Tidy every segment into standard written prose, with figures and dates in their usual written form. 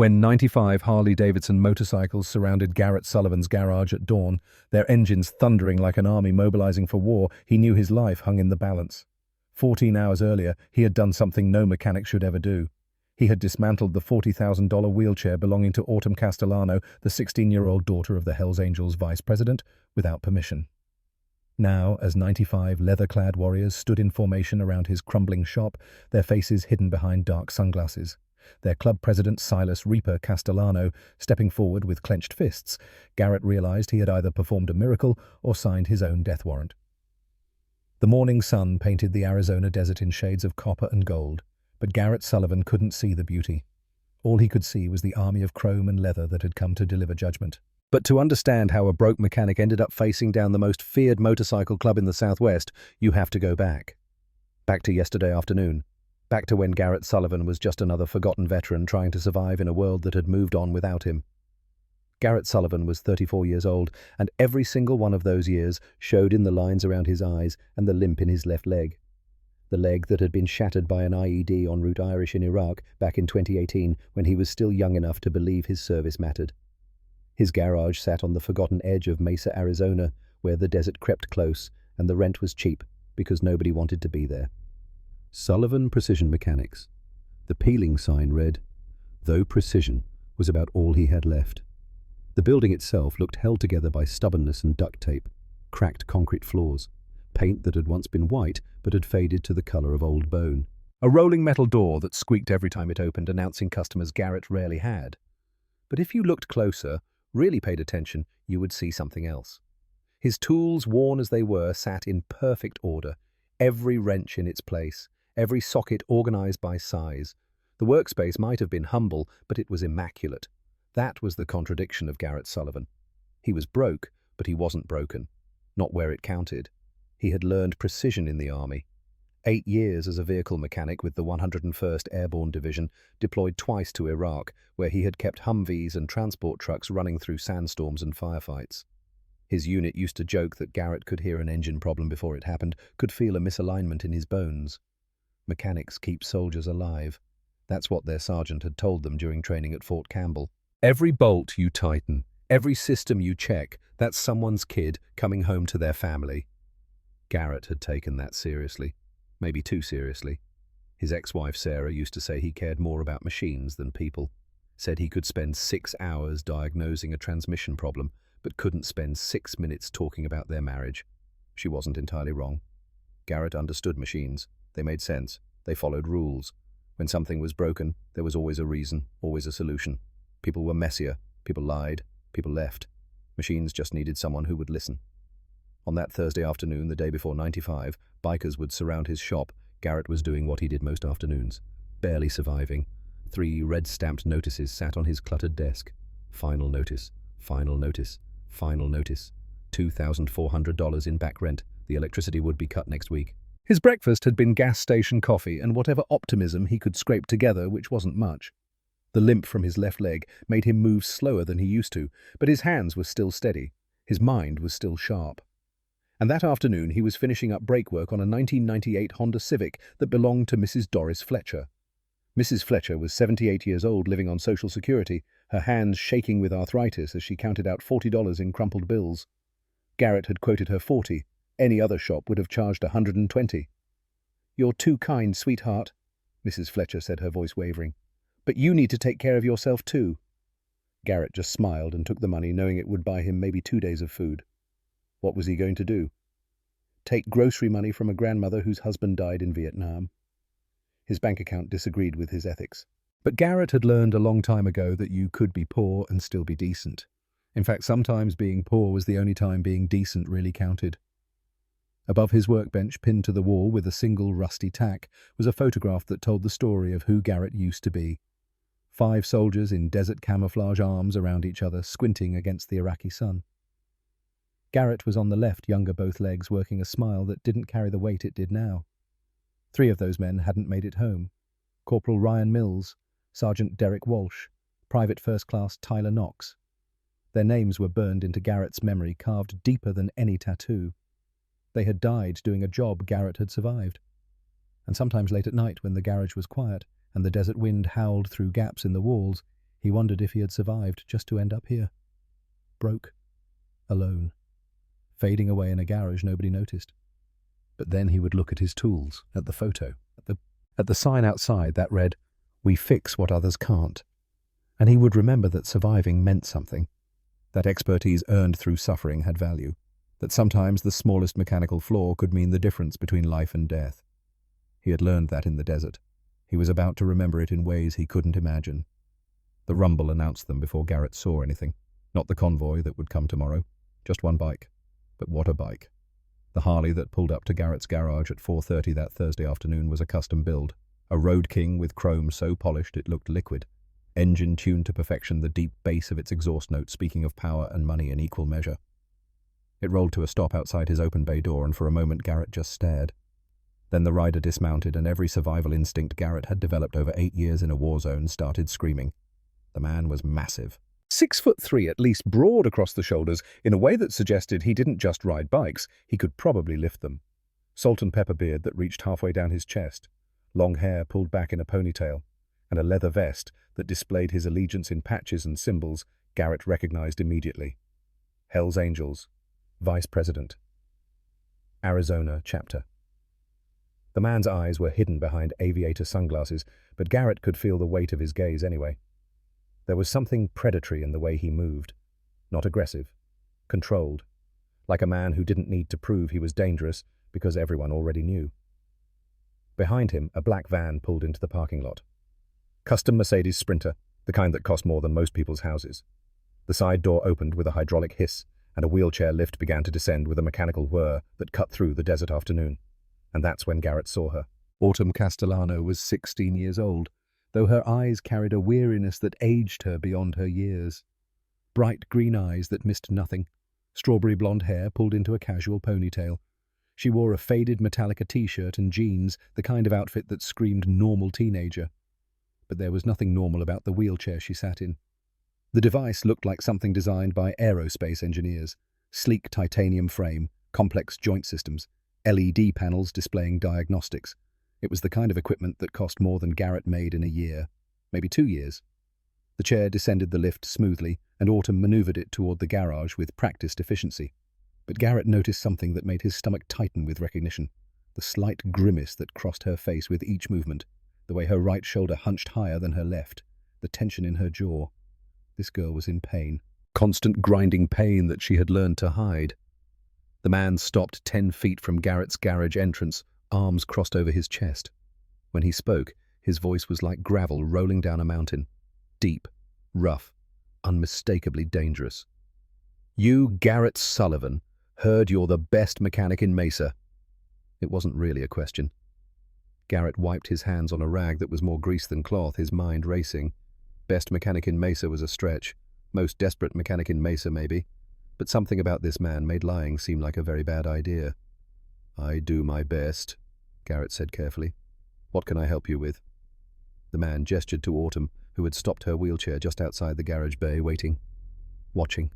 When 95 Harley-Davidson motorcycles surrounded Garrett Sullivan's garage at dawn, their engines thundering like an army mobilizing for war, he knew his life hung in the balance. 14 hours earlier, he had done something no mechanic should ever do. He had dismantled the $40,000 wheelchair belonging to Autumn Castellano, the 16-year-old daughter of the Hells Angels vice president, without permission. Now, as 95 leather-clad warriors stood in formation around his crumbling shop, their faces hidden behind dark sunglasses, their club president Silas Reaper Castellano stepping forward with clenched fists, Garrett realized he had either performed a miracle or signed his own death warrant. The morning sun painted the Arizona desert in shades of copper and gold, but Garrett Sullivan couldn't see the beauty. All he could see was the army of chrome and leather that had come to deliver judgment. But to understand how a broke mechanic ended up facing down the most feared motorcycle club in the Southwest, you have to go back. Back to yesterday afternoon. Back to when Garrett Sullivan was just another forgotten veteran trying to survive in a world that had moved on without him. Garrett Sullivan was 34 years old, and every single one of those years showed in the lines around his eyes and the limp in his left leg. The leg that had been shattered by an IED en route Irish in Iraq back in 2018 when he was still young enough to believe his service mattered. His garage sat on the forgotten edge of Mesa, Arizona, where the desert crept close and the rent was cheap because nobody wanted to be there. Sullivan Precision Mechanics. The peeling sign read, "Though precision was about all he had left." The building itself looked held together by stubbornness and duct tape, cracked concrete floors, paint that had once been white but had faded to the color of old bone. A rolling metal door that squeaked every time it opened, announcing customers Garrett rarely had. But if you looked closer, really paid attention, you would see something else. His tools, worn as they were, sat in perfect order, every wrench in its place, every socket organized by size. The workspace might have been humble, but it was immaculate. That was the contradiction of Garrett Sullivan. He was broke, but he wasn't broken. Not where it counted. He had learned precision in the Army. 8 years as a vehicle mechanic with the 101st Airborne Division, deployed twice to Iraq, where he had kept Humvees and transport trucks running through sandstorms and firefights. His unit used to joke that Garrett could hear an engine problem before it happened, could feel a misalignment in his bones. Mechanics keep soldiers alive. That's what their sergeant had told them during training at Fort Campbell. Every bolt you tighten, every system you check, that's someone's kid coming home to their family. Garrett had taken that seriously. Maybe too seriously. His ex-wife Sarah used to say he cared more about machines than people. Said he could spend 6 hours diagnosing a transmission problem, but couldn't spend 6 minutes talking about their marriage. She wasn't entirely wrong. Garrett understood machines. They made sense. They followed rules. When something was broken, there was always a reason, always a solution. People were messier. People lied. People left. Machines just needed someone who would listen. On that Thursday afternoon, the day before 95, bikers would surround his shop. Garrett was doing what he did most afternoons. Barely surviving. 3 red-stamped notices sat on his cluttered desk. Final notice. Final notice. Final notice. $2,400 in back rent. The electricity would be cut next week. His breakfast had been gas station coffee and whatever optimism he could scrape together, which wasn't much. The limp from his left leg made him move slower than he used to, but his hands were still steady. His mind was still sharp. And that afternoon he was finishing up brake work on a 1998 Honda Civic that belonged to Mrs. Doris Fletcher. Mrs. Fletcher was 78 years old, living on Social Security, her hands shaking with arthritis as she counted out $40 in crumpled bills. Garrett had quoted her 40. Any other shop would have charged 120. "You're too kind, sweetheart," Mrs. Fletcher said, her voice wavering. "But you need to take care of yourself too." Garrett just smiled and took the money, knowing it would buy him maybe 2 days of food. What was he going to do? Take grocery money from a grandmother whose husband died in Vietnam? His bank account disagreed with his ethics. But Garrett had learned a long time ago that you could be poor and still be decent. In fact, sometimes being poor was the only time being decent really counted. Above his workbench, pinned to the wall with a single rusty tack, was a photograph that told the story of who Garrett used to be. 5 soldiers in desert camouflage, arms around each other, squinting against the Iraqi sun. Garrett was on the left, younger both legs, working a smile that didn't carry the weight it did now. 3 of those men hadn't made it home. Corporal Ryan Mills, Sergeant Derek Walsh, Private First Class Tyler Knox. Their names were burned into Garrett's memory, carved deeper than any tattoo. They had died doing a job Garrett had survived. And sometimes late at night, when the garage was quiet and the desert wind howled through gaps in the walls, He wondered if he had survived just to end up here. Broke. Alone. Fading away in a garage nobody noticed. But then he would look at his tools, at the photo, at the sign outside that read, "We fix what others can't." And he would remember that surviving meant something, that expertise earned through suffering had value, that sometimes the smallest mechanical flaw could mean the difference between life and death. He had learned that in the desert. He was about to remember it in ways he couldn't imagine. The rumble announced them before Garrett saw anything. Not the convoy that would come tomorrow, just one bike. But what a bike. The Harley that pulled up to Garrett's garage at 4:30 that Thursday afternoon was a custom build, a Road King with chrome so polished it looked liquid, engine tuned to perfection, the deep bass of its exhaust note speaking of power and money in equal measure. It rolled to a stop outside his open bay door, and for a moment Garrett just stared. Then the rider dismounted, and every survival instinct Garrett had developed over 8 years in a war zone started screaming. The man was massive. 6'3" at least, broad across the shoulders in a way that suggested he didn't just ride bikes, he could probably lift them. Salt and pepper beard that reached halfway down his chest, long hair pulled back in a ponytail, and a leather vest that displayed his allegiance in patches and symbols Garrett recognized immediately. Hell's Angels, Vice President, Arizona chapter. The man's eyes were hidden behind aviator sunglasses, but Garrett could feel the weight of his gaze anyway. There was something predatory in the way he moved. Not aggressive. Controlled. Like a man who didn't need to prove he was dangerous because everyone already knew. Behind him, a black van pulled into the parking lot. Custom Mercedes Sprinter, the kind that cost more than most people's houses. The side door opened with a hydraulic hiss, and a wheelchair lift began to descend with a mechanical whir that cut through the desert afternoon. And that's when Garrett saw her. Autumn Castellano was 16 years old, though her eyes carried a weariness that aged her beyond her years. Bright green eyes that missed nothing, strawberry blonde hair pulled into a casual ponytail. She wore a faded Metallica t-shirt and jeans, the kind of outfit that screamed normal teenager. But there was nothing normal about the wheelchair she sat in. The device looked like something designed by aerospace engineers. Sleek titanium frame, complex joint systems, LED panels displaying diagnostics. It was the kind of equipment that cost more than Garrett made in a year, maybe 2 years. The chair descended the lift smoothly, and Autumn maneuvered it toward the garage with practiced efficiency. But Garrett noticed something that made his stomach tighten with recognition. The slight grimace that crossed her face with each movement, the way her right shoulder hunched higher than her left, the tension in her jaw. This girl was in pain. Constant grinding pain that she had learned to hide. The man stopped 10 feet from Garrett's garage entrance, arms crossed over his chest. When he spoke, his voice was like gravel rolling down a mountain. Deep, rough, unmistakably dangerous. "You, Garrett Sullivan, heard you're the best mechanic in Mesa." It wasn't really a question. Garrett wiped his hands on a rag that was more grease than cloth, his mind racing. Best mechanic in Mesa was a stretch. Most desperate mechanic in Mesa, maybe. But something about this man made lying seem like a very bad idea. "I do my best," Garrett said carefully. "What can I help you with?" The man gestured to Autumn, who had stopped her wheelchair just outside the garage bay, waiting. Watching.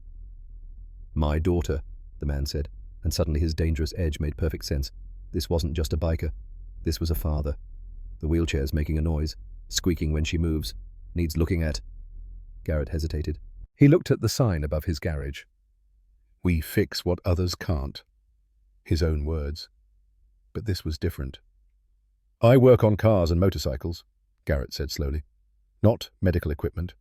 "My daughter," the man said, and suddenly his dangerous edge made perfect sense. This wasn't just a biker. This was a father. The wheelchair's making a noise, squeaking when she moves. Needs looking at. Garrett hesitated. He looked at the sign above his garage. "We fix what others can't." His own words. But this was different. "I work on cars and motorcycles," Garrett said slowly. "Not medical equipment.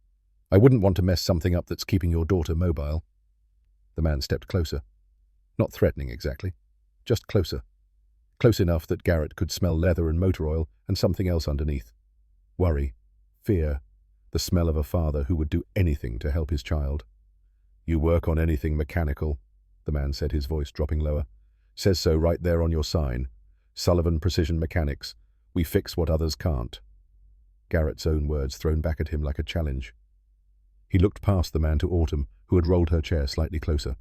I wouldn't want to mess something up that's keeping your daughter mobile." The man stepped closer. Not threatening exactly, just closer. Close enough that Garrett could smell leather and motor oil and something else underneath. Worry, fear, the smell of a father who would do anything to help his child. "You work on anything mechanical," the man said, his voice dropping lower. "Says so right there on your sign. Sullivan Precision Mechanics. We fix what others can't." Garrett's own words thrown back at him like a challenge. He looked past the man to Autumn, who had rolled her chair slightly closer.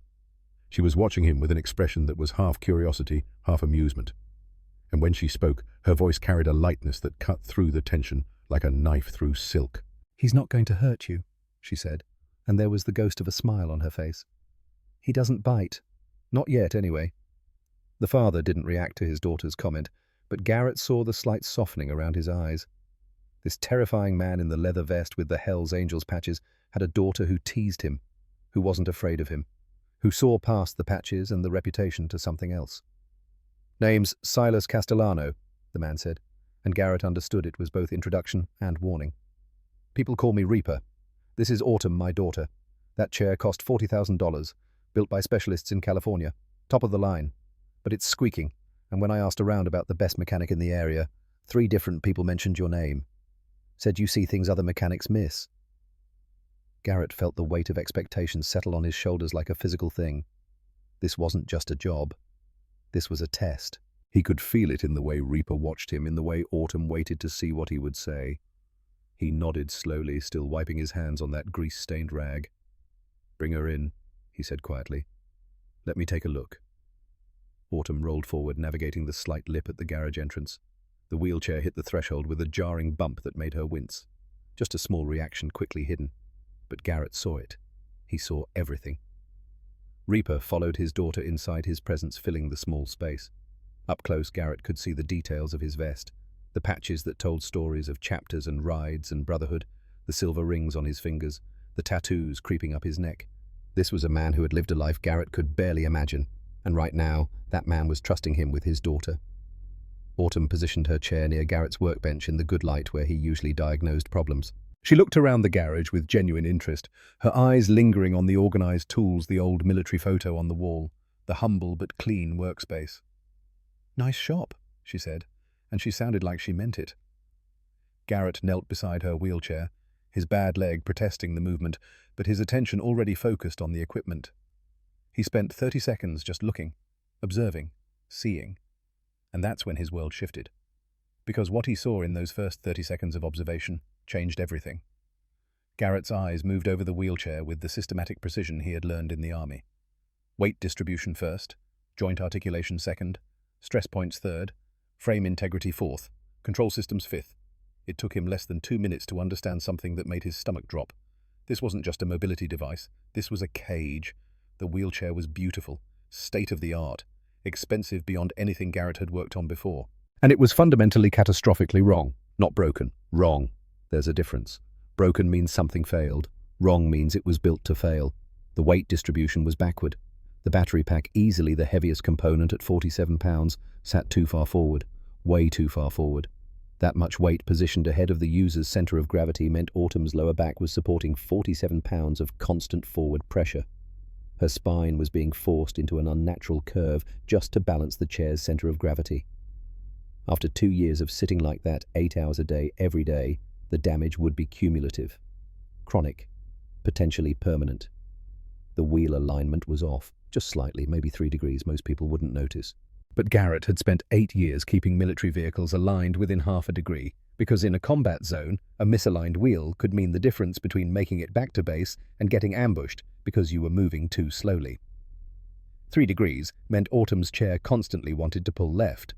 She was watching him with an expression that was half curiosity, half amusement. And when she spoke, her voice carried a lightness that cut through the tension like a knife through silk. "He's not going to hurt you," she said, and there was the ghost of a smile on her face. "He doesn't bite. Not yet, anyway." The father didn't react to his daughter's comment, but Garrett saw the slight softening around his eyes. This terrifying man in the leather vest with the Hell's Angels patches had a daughter who teased him, who wasn't afraid of him, who saw past the patches and the reputation to something else. "Name's Silas Castellano," the man said, and Garrett understood it was both introduction and warning. "People call me Reaper. This is Autumn, my daughter. That chair cost $40,000, built by specialists in California, top of the line. But it's squeaking, and when I asked around about the best mechanic in the area, 3 different people mentioned your name. Said you see things other mechanics miss." Garrett felt the weight of expectations settle on his shoulders like a physical thing. This wasn't just a job. This was a test. He could feel it in the way Reaper watched him, in the way Autumn waited to see what he would say. He nodded slowly, still wiping his hands on that grease-stained rag. "Bring her in," he said quietly. "Let me take a look." Autumn rolled forward, navigating the slight lip at the garage entrance. The wheelchair hit the threshold with a jarring bump that made her wince. Just a small reaction, quickly hidden. But Garrett saw it. He saw everything. Reaper followed his daughter inside, his presence filling the small space. Up close, Garrett could see the details of his vest, the patches that told stories of chapters and rides and brotherhood, the silver rings on his fingers, the tattoos creeping up his neck. This was a man who had lived a life Garrett could barely imagine, and right now, that man was trusting him with his daughter. Autumn positioned her chair near Garrett's workbench in the good light where he usually diagnosed problems. She looked around the garage with genuine interest, her eyes lingering on the organized tools, the old military photo on the wall, the humble but clean workspace. "Nice shop," she said, and she sounded like she meant it. Garrett knelt beside her wheelchair, his bad leg protesting the movement, but his attention already focused on the equipment. He spent 30 seconds just looking, observing, seeing. And that's when his world shifted. Because what he saw in those first 30 seconds of observation changed everything. Garrett's eyes moved over the wheelchair with the systematic precision he had learned in the army. Weight distribution first, joint articulation second, stress points third, frame integrity fourth, control systems fifth. It took him less than 2 minutes to understand something that made his stomach drop. This wasn't just a mobility device. This was a cage. The wheelchair was beautiful, state-of-the-art, expensive beyond anything Garrett had worked on before. And it was fundamentally catastrophically wrong. Not broken. Wrong. There's a difference. Broken means something failed. Wrong means it was built to fail. The weight distribution was backward. The battery pack, easily the heaviest component at 47 pounds, sat too far forward. Way too far forward. That much weight positioned ahead of the user's center of gravity meant Autumn's lower back was supporting 47 pounds of constant forward pressure. Her spine was being forced into an unnatural curve just to balance the chair's center of gravity. After 2 years of sitting like that 8 hours a day, every day, the damage would be cumulative, chronic, potentially permanent. The wheel alignment was off, just slightly, maybe 3 degrees, most people wouldn't notice. But Garrett had spent 8 years keeping military vehicles aligned within half a degree, because in a combat zone, a misaligned wheel could mean the difference between making it back to base and getting ambushed because you were moving too slowly. 3 degrees meant Autumn's chair constantly wanted to pull left.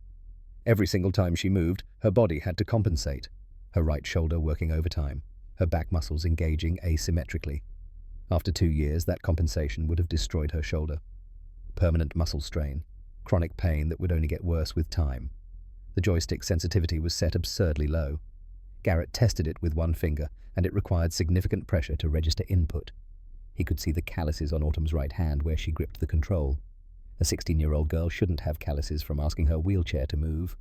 Every single time she moved, her body had to compensate, her right shoulder working overtime, her back muscles engaging asymmetrically. After 2 years, that compensation would have destroyed her shoulder. Permanent muscle strain, chronic pain that would only get worse with time. The joystick sensitivity was set absurdly low. Garrett tested it with one finger, and it required significant pressure to register input. He could see the calluses on Autumn's right hand where she gripped the control. A 16-year-old girl shouldn't have calluses from asking her wheelchair to move.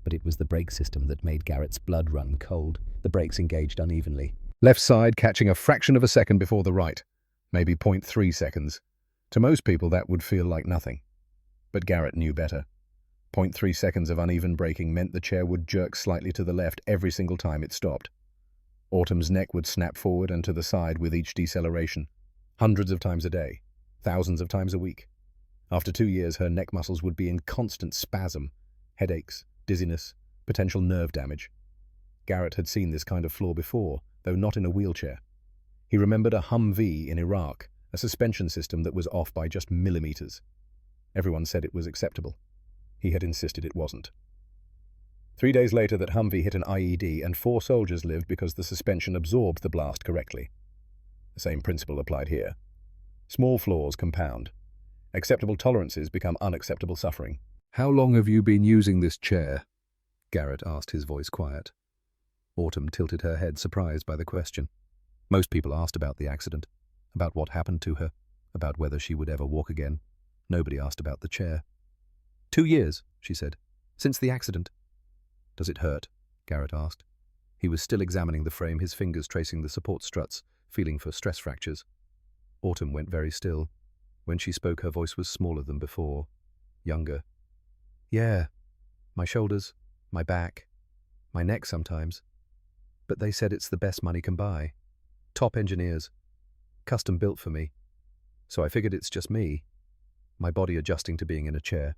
But it was the brake system that made Garrett's blood run cold. The brakes engaged unevenly. Left side catching a fraction of a second before the right, maybe 0.3 seconds. To most people that would feel like nothing. But Garrett knew better. 0.3 seconds of uneven braking meant the chair would jerk slightly to the left every single time it stopped. Autumn's neck would snap forward and to the side with each deceleration. Hundreds of times a day. Thousands of times a week. After 2 years, her neck muscles would be in constant spasm. Headaches, dizziness, potential nerve damage. Garrett had seen this kind of flaw before, though not in a wheelchair. He remembered a Humvee in Iraq, a suspension system that was off by just millimeters. Everyone said it was acceptable. He had insisted it wasn't. 3 days later, that Humvee hit an IED and 4 soldiers lived because the suspension absorbed the blast correctly. The same principle applied here. Small flaws compound. Acceptable tolerances become unacceptable suffering. "How long have you been using this chair?" Garrett asked, his voice quiet. Autumn tilted her head, surprised by the question. Most people asked about the accident, about what happened to her, about whether she would ever walk again. Nobody asked about the chair. 2 years, she said, since the accident. Does it hurt? Garrett asked. He was still examining the frame, his fingers tracing the support struts, feeling for stress fractures. Autumn went very still. When she spoke, her voice was smaller than before, younger. Yeah, my shoulders, my back, my neck sometimes. But they said it's the best money can buy. Top engineers. Custom built for me. So I figured it's just me, my body adjusting to being in a chair.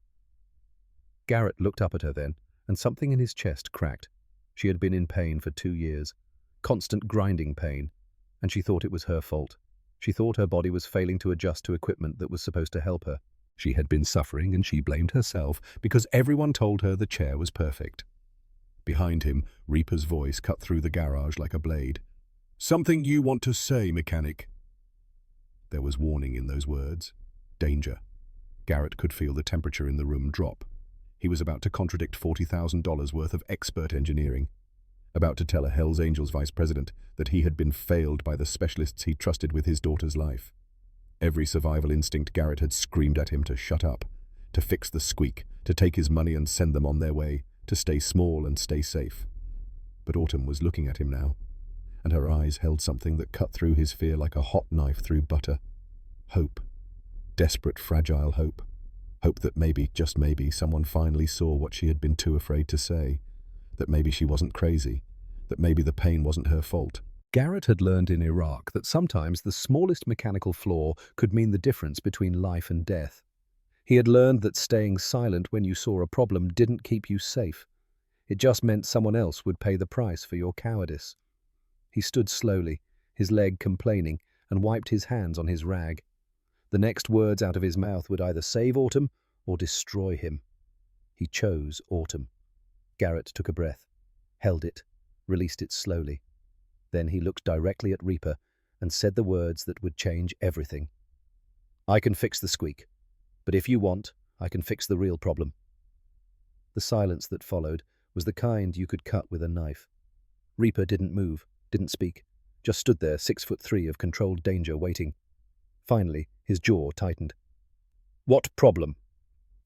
Garrett looked up at her then, and something in his chest cracked. She had been in pain for 2 years, constant grinding pain, and she thought it was her fault. She thought her body was failing to adjust to equipment that was supposed to help her. She had been suffering, and she blamed herself because everyone told her the chair was perfect. Behind him, Reaper's voice cut through the garage like a blade. "Something you want to say, mechanic?" There was warning in those words. Danger. Garrett could feel the temperature in the room drop. He was about to contradict $40,000 worth of expert engineering. About to tell a Hells Angels vice president that he had been failed by the specialists he trusted with his daughter's life. Every survival instinct Garrett had screamed at him to shut up, to fix the squeak, to take his money and send them on their way, to stay small and stay safe. But Autumn was looking at him now, and her eyes held something that cut through his fear like a hot knife through butter. Hope. Desperate, fragile hope. Hope that maybe, just maybe, someone finally saw what she had been too afraid to say. That maybe she wasn't crazy. That maybe the pain wasn't her fault. Garrett had learned in Iraq that sometimes the smallest mechanical flaw could mean the difference between life and death. He had learned that staying silent when you saw a problem didn't keep you safe. It just meant someone else would pay the price for your cowardice. He stood slowly, his leg complaining, and wiped his hands on his rag. The next words out of his mouth would either save Autumn or destroy him. He chose Autumn. Garrett took a breath, held it, released it slowly. Then he looked directly at Reaper and said the words that would change everything. "I can fix the squeak, but if you want, I can fix the real problem." The silence that followed was the kind you could cut with a knife. Reaper didn't move, didn't speak, just stood there, 6'3" of controlled danger, waiting. Finally, his jaw tightened. "What problem?"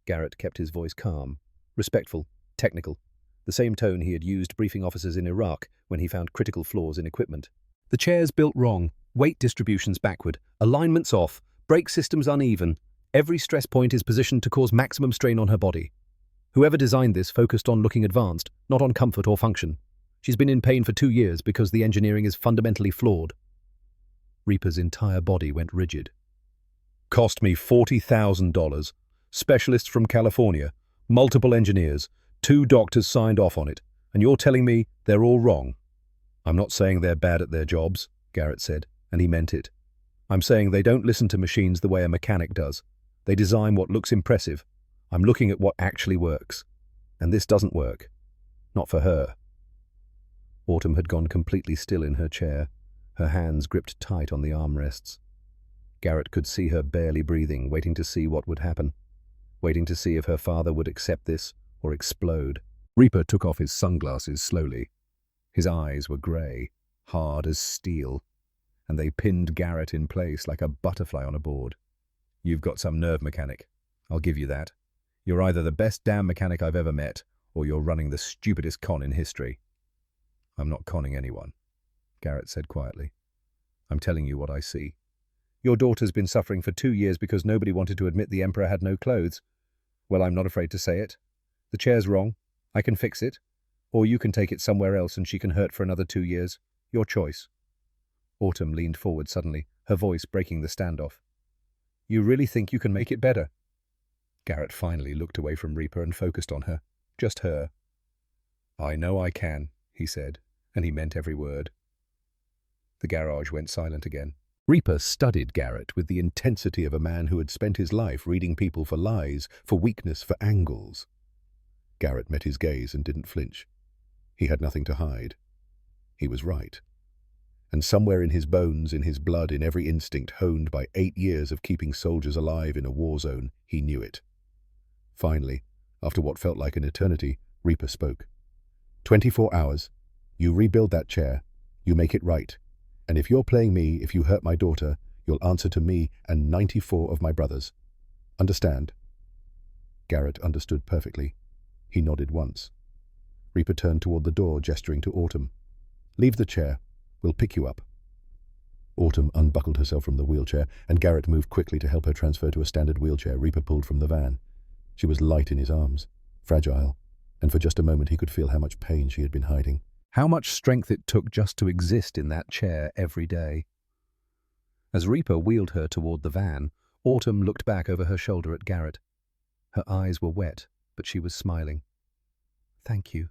Garrett kept his voice calm, respectful, technical, the same tone he had used briefing officers in Iraq when he found critical flaws in equipment. "The chair's built wrong, weight distribution's backward, alignment's off, brake system's uneven. Every stress point is positioned to cause maximum strain on her body. Whoever designed this focused on looking advanced, not on comfort or function. She's been in pain for 2 years because the engineering is fundamentally flawed." Reaper's entire body went rigid. "Cost me $40,000. Specialists from California, multiple engineers, 2 doctors signed off on it, and you're telling me they're all wrong?" "I'm not saying they're bad at their jobs," Garrett said, and he meant it. "I'm saying they don't listen to machines the way a mechanic does. They design what looks impressive. I'm looking at what actually works. And this doesn't work. Not for her." Autumn had gone completely still in her chair, her hands gripped tight on the armrests. Garrett could see her barely breathing, waiting to see what would happen, waiting to see if her father would accept this or explode. Reaper took off his sunglasses slowly. His eyes were grey, hard as steel, and they pinned Garrett in place like a butterfly on a board. "You've got some nerve, mechanic. I'll give you that. You're either the best damn mechanic I've ever met, or you're running the stupidest con in history." "I'm not conning anyone," Garrett said quietly. "I'm telling you what I see. Your daughter's been suffering for 2 years because nobody wanted to admit the Emperor had no clothes. Well, I'm not afraid to say it. The chair's wrong. I can fix it. Or you can take it somewhere else and she can hurt for another 2 years. Your choice." Autumn leaned forward suddenly, her voice breaking the standoff. "You really think you can make it better?" Garrett finally looked away from Reaper and focused on her. Just her. "I know I can," he said, and he meant every word. The garage went silent again. Reaper studied Garrett with the intensity of a man who had spent his life reading people for lies, for weakness, for angles. Garrett met his gaze and didn't flinch. He had nothing to hide. He was right. And somewhere in his bones, in his blood, in every instinct honed by 8 years of keeping soldiers alive in a war zone, he knew it. Finally, after what felt like an eternity, Reaper spoke. 24 hours. You rebuild that chair. You make it right. And if you're playing me, if you hurt my daughter, you'll answer to me and 94 of my brothers. Understand?" Garrett understood perfectly. He nodded once. Reaper turned toward the door, gesturing to Autumn. "Leave the chair. We'll pick you up." Autumn unbuckled herself from the wheelchair, and Garrett moved quickly to help her transfer to a standard wheelchair Reaper pulled from the van. She was light in his arms, fragile, and for just a moment he could feel how much pain she had been hiding. How much strength it took just to exist in that chair every day. As Reaper wheeled her toward the van, Autumn looked back over her shoulder at Garrett. Her eyes were wet, but she was smiling. "Thank you,"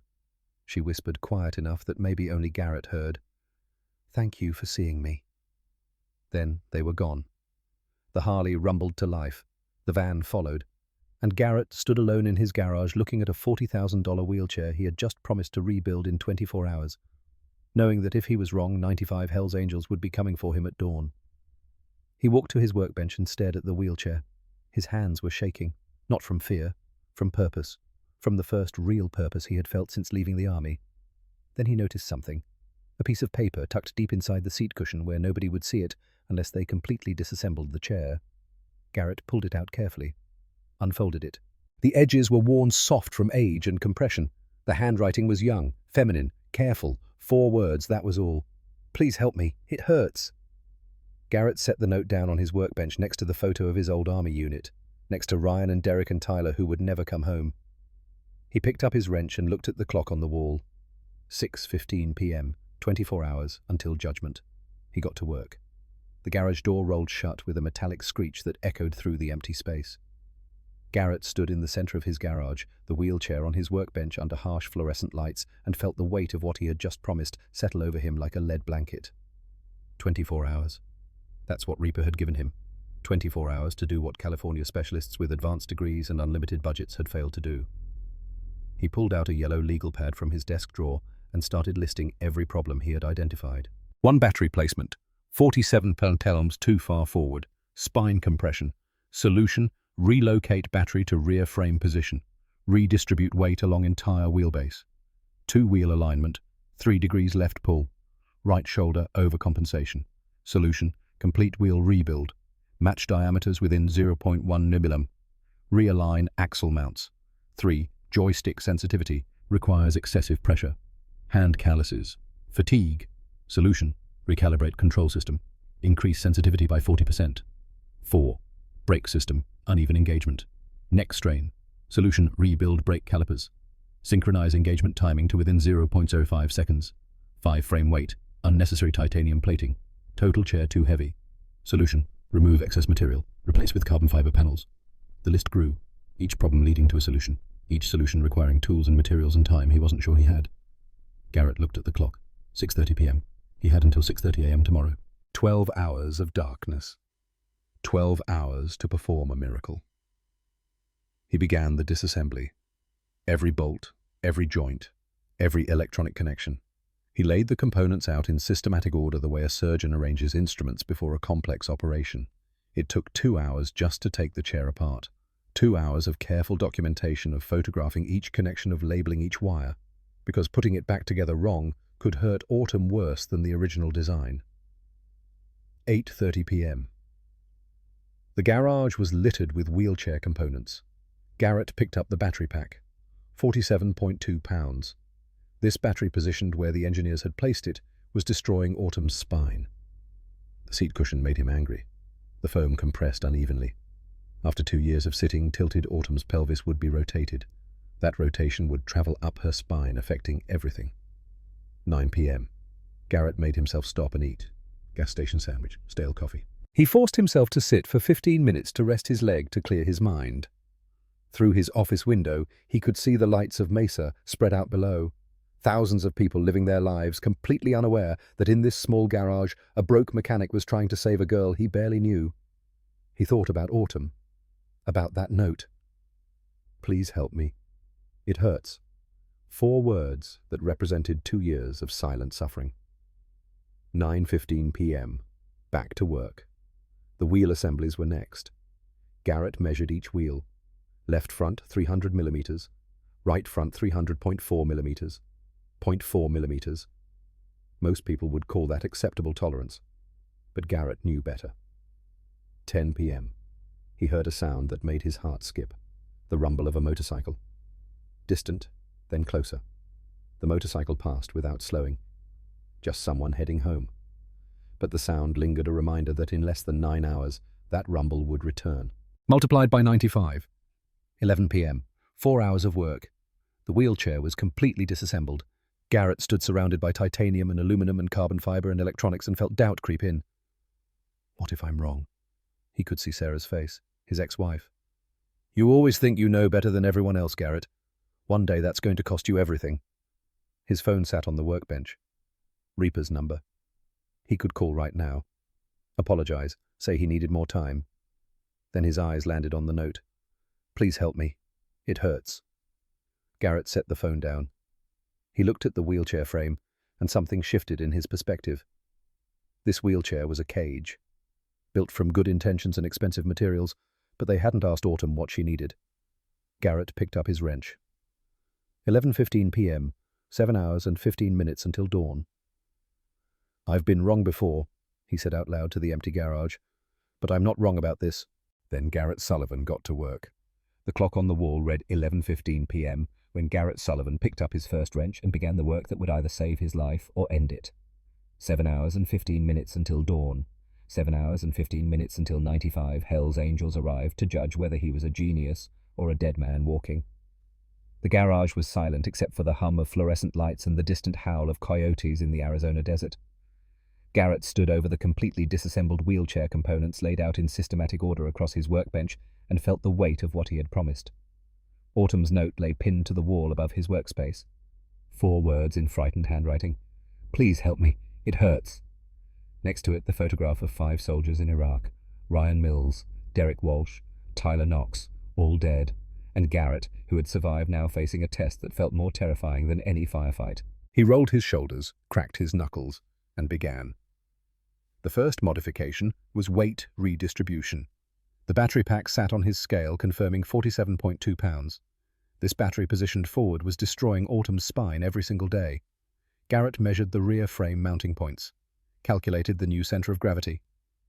she whispered, quiet enough that maybe only Garrett heard. "Thank you for seeing me." Then they were gone. The Harley rumbled to life. The van followed, and Garrett stood alone in his garage looking at a $40,000 wheelchair he had just promised to rebuild in 24 hours, knowing that if he was wrong, 95 Hells Angels would be coming for him at dawn. He walked to his workbench and stared at the wheelchair. His hands were shaking, not from fear, from purpose, from the first real purpose he had felt since leaving the army. Then he noticed something, a piece of paper tucked deep inside the seat cushion where nobody would see it unless they completely disassembled the chair. Garrett pulled it out carefully, unfolded it. The edges were worn soft from age and compression. The handwriting was young, feminine, careful. 4 words, that was all. "Please help me. It hurts." Garrett set the note down on his workbench next to the photo of his old army unit, next to Ryan and Derek and Tyler, who would never come home. He picked up his wrench and looked at the clock on the wall. 6:15 p.m., 24 hours until judgment. He got to work. The garage door rolled shut with a metallic screech that echoed through the empty space. Garrett stood in the center of his garage, the wheelchair on his workbench under harsh fluorescent lights, and felt the weight of what he had just promised settle over him like a lead blanket. 24 hours. That's what Reaper had given him. 24 hours to do what California specialists with advanced degrees and unlimited budgets had failed to do. He pulled out a yellow legal pad from his desk drawer and started listing every problem he had identified. 1 battery placement. 47 pentelomes too far forward. Spine compression. Solution: relocate battery to rear frame position. Redistribute weight along entire wheelbase. 2 wheel alignment. 3 degrees left pull. Right shoulder overcompensation. Solution: complete wheel rebuild. Match diameters within 0.1 mm. Realign axle mounts. 3. Joystick sensitivity. Requires excessive pressure. Hand calluses. Fatigue. Solution: recalibrate control system. Increase sensitivity by 40%. 4. Brake system. Uneven engagement. Neck strain. Solution: rebuild brake calipers. Synchronize engagement timing to within 0.05 seconds. 5. Frame weight. Unnecessary titanium plating. Total chair too heavy. Solution: remove excess material. Replace with carbon fiber panels. The list grew, each problem leading to a solution. Each solution requiring tools and materials and time he wasn't sure he had. Garrett looked at the clock. 6:30 p.m. He had until 6:30 a.m. tomorrow. 12 hours of darkness. 12 hours to perform a miracle. He began the disassembly. Every bolt, every joint, every electronic connection. He laid the components out in systematic order the way a surgeon arranges instruments before a complex operation. It took 2 hours just to take the chair apart. 2 hours of careful documentation, of photographing each connection, of labeling each wire, because putting it back together wrong could hurt Autumn worse than the original design. 8:30 p.m. The garage was littered with wheelchair components. Garrett picked up the battery pack. 47.2 pounds. This battery, positioned where the engineers had placed it, was destroying Autumn's spine. The seat cushion made him angry. The foam compressed unevenly. After 2 years of sitting, tilted, Autumn's pelvis would be rotated. That rotation would travel up her spine, affecting everything. 9 p.m. Garrett made himself stop and eat. Gas station sandwich, stale coffee. He forced himself to sit for 15 minutes to rest his leg, to clear his mind. Through his office window, he could see the lights of Mesa spread out below. Thousands of people living their lives, completely unaware that in this small garage a broke mechanic was trying to save a girl he barely knew. He thought about Autumn, about that note. "Please help me. It hurts." 4 words that represented 2 years of silent suffering. 9:15 p.m. Back to work. The wheel assemblies were next. Garrett measured each wheel. Left front 300 millimeters, right front 300.4 millimeters, 0.4 millimeters, Most people would call that acceptable tolerance. But Garrett knew better. 10 p.m. He heard a sound that made his heart skip. The rumble of a motorcycle. Distant, then closer. The motorcycle passed without slowing. Just someone heading home. But the sound lingered, a reminder that in less than 9 hours, that rumble would return. Multiplied by 95. 11 p.m. 4 hours of work. The wheelchair was completely disassembled. Garrett stood surrounded by titanium and aluminum and carbon fiber and electronics and felt doubt creep in. What if I'm wrong? He could see Sarah's face, his ex-wife. You always think you know better than everyone else, Garrett. One day that's going to cost you everything. His phone sat on the workbench. Reaper's number. He could call right now. Apologize, say he needed more time. Then his eyes landed on the note. Please help me. It hurts. Garrett set the phone down. He looked at the wheelchair frame, and something shifted in his perspective. This wheelchair was a cage, built from good intentions and expensive materials, but they hadn't asked Autumn what she needed. Garrett picked up his wrench. 11:15 p.m., 7 hours and 15 minutes until dawn. I've been wrong before, he said out loud to the empty garage, but I'm not wrong about this. Then Garrett Sullivan got to work. The clock on the wall read 11:15 p.m. when Garrett Sullivan picked up his first wrench and began the work that would either save his life or end it. 7 hours and 15 minutes until dawn. 7 hours and 15 minutes until 95 Hell's Angels arrived to judge whether he was a genius or a dead man walking. The garage was silent except for the hum of fluorescent lights and the distant howl of coyotes in the Arizona desert. Garrett stood over the completely disassembled wheelchair components laid out in systematic order across his workbench and felt the weight of what he had promised. Autumn's note lay pinned to the wall above his workspace. 4 words in frightened handwriting. Please help me. It hurts. Next to it, the photograph of 5 soldiers in Iraq. Ryan Mills, Derek Walsh, Tyler Knox, all dead, and Garrett, who had survived, now facing a test that felt more terrifying than any firefight. He rolled his shoulders, cracked his knuckles, and began. The first modification was weight redistribution. The battery pack sat on his scale, confirming 47.2 pounds. This battery positioned forward was destroying Autumn's spine every single day. Garrett measured the rear frame mounting points, calculated the new center of gravity.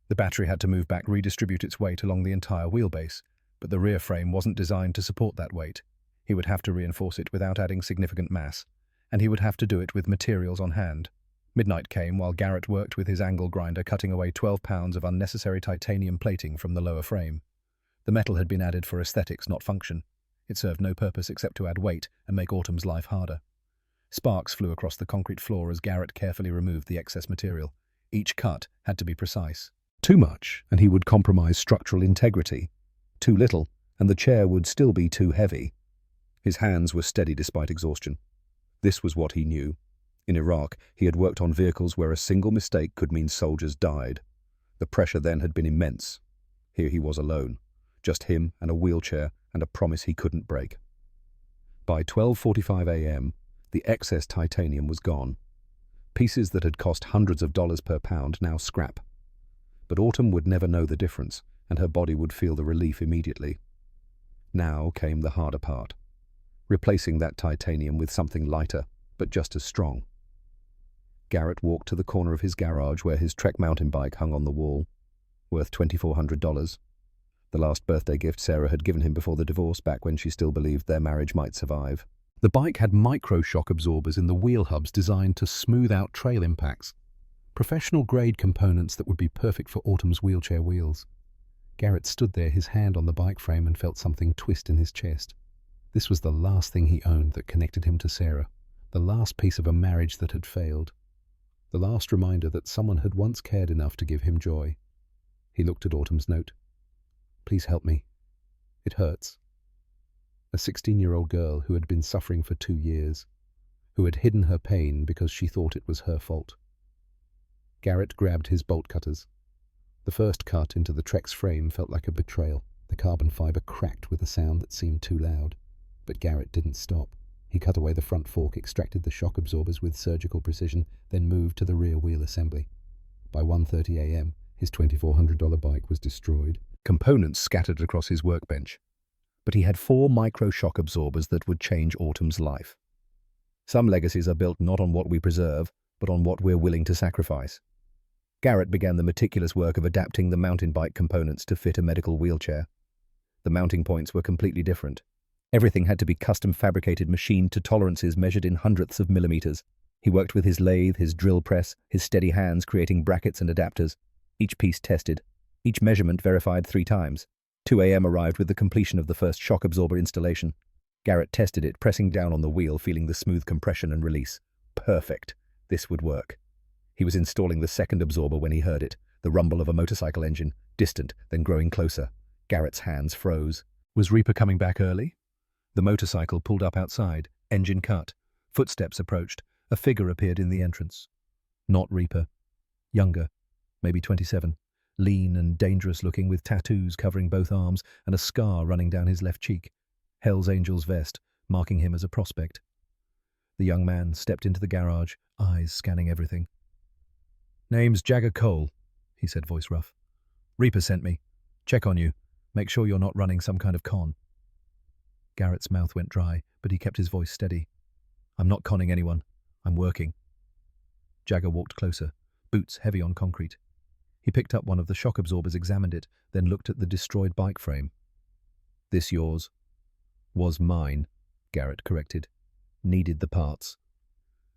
The battery had to move back, redistribute its weight along the entire wheelbase, but the rear frame wasn't designed to support that weight. He would have to reinforce it without adding significant mass, and he would have to do it with materials on hand. Midnight came while Garrett worked with his angle grinder, cutting away 12 pounds of unnecessary titanium plating from the lower frame. The metal had been added for aesthetics, not function. It served no purpose except to add weight and make Autumn's life harder. Sparks flew across the concrete floor as Garrett carefully removed the excess material. Each cut had to be precise. Too much, and he would compromise structural integrity. Too little, and the chair would still be too heavy. His hands were steady despite exhaustion. This was what he knew. In Iraq, he had worked on vehicles where a single mistake could mean soldiers died. The pressure then had been immense. Here he was alone. Just him and a wheelchair and a promise he couldn't break. By 12:45 a.m., the excess titanium was gone. Pieces that had cost hundreds of dollars per pound, now scrap. But Autumn would never know the difference, and her body would feel the relief immediately. Now came the harder part. Replacing that titanium with something lighter, but just as strong. Garrett walked to the corner of his garage where his Trek mountain bike hung on the wall, worth $2,400. The last birthday gift Sarah had given him before the divorce, back when she still believed their marriage might survive. The bike had micro-shock absorbers in the wheel hubs designed to smooth out trail impacts. Professional-grade components that would be perfect for Autumn's wheelchair wheels. Garrett stood there, his hand on the bike frame, and felt something twist in his chest. This was the last thing he owned that connected him to Sarah. The last piece of a marriage that had failed. The last reminder that someone had once cared enough to give him joy. He looked at Autumn's note. Please help me. It hurts. A 16-year-old girl who had been suffering for 2 years, who had hidden her pain because she thought it was her fault. Garrett grabbed his bolt cutters. The first cut into the Trek's frame felt like a betrayal. The carbon fiber cracked with a sound that seemed too loud. But Garrett didn't stop. He cut away the front fork, extracted the shock absorbers with surgical precision, then moved to the rear wheel assembly. By 1:30 a.m., his $2,400 bike was destroyed. Components scattered across his workbench. But he had 4 micro-shock absorbers that would change Autumn's life. Some legacies are built not on what we preserve, but on what we're willing to sacrifice. Garrett began the meticulous work of adapting the mountain bike components to fit a medical wheelchair. The mounting points were completely different. Everything had to be custom fabricated, machined to tolerances measured in hundredths of millimeters. He worked with his lathe, his drill press, his steady hands, creating brackets and adapters. Each piece tested, each measurement verified 3 times. 2 a.m. arrived with the completion of the first shock absorber installation. Garrett tested it, pressing down on the wheel, feeling the smooth compression and release. Perfect. This would work. He was installing the second absorber when he heard it, the rumble of a motorcycle engine, distant, then growing closer. Garrett's hands froze. Was Reaper coming back early? The motorcycle pulled up outside, engine cut. Footsteps approached. A figure appeared in the entrance. Not Reaper. Younger, maybe 27. Lean and dangerous looking, with tattoos covering both arms and a scar running down his left cheek. Hell's Angel's vest, marking him as a prospect. The young man stepped into the garage, eyes scanning everything. "Name's Jagger Cole," he said, voice rough. "Reaper sent me. Check on you. Make sure you're not running some kind of con." Garrett's mouth went dry, but he kept his voice steady. "I'm not conning anyone. I'm working." Jagger walked closer, boots heavy on concrete. He picked up one of the shock absorbers, examined it, then looked at the destroyed bike frame. "This yours?" "Was mine," Garrett corrected. "Needed the parts."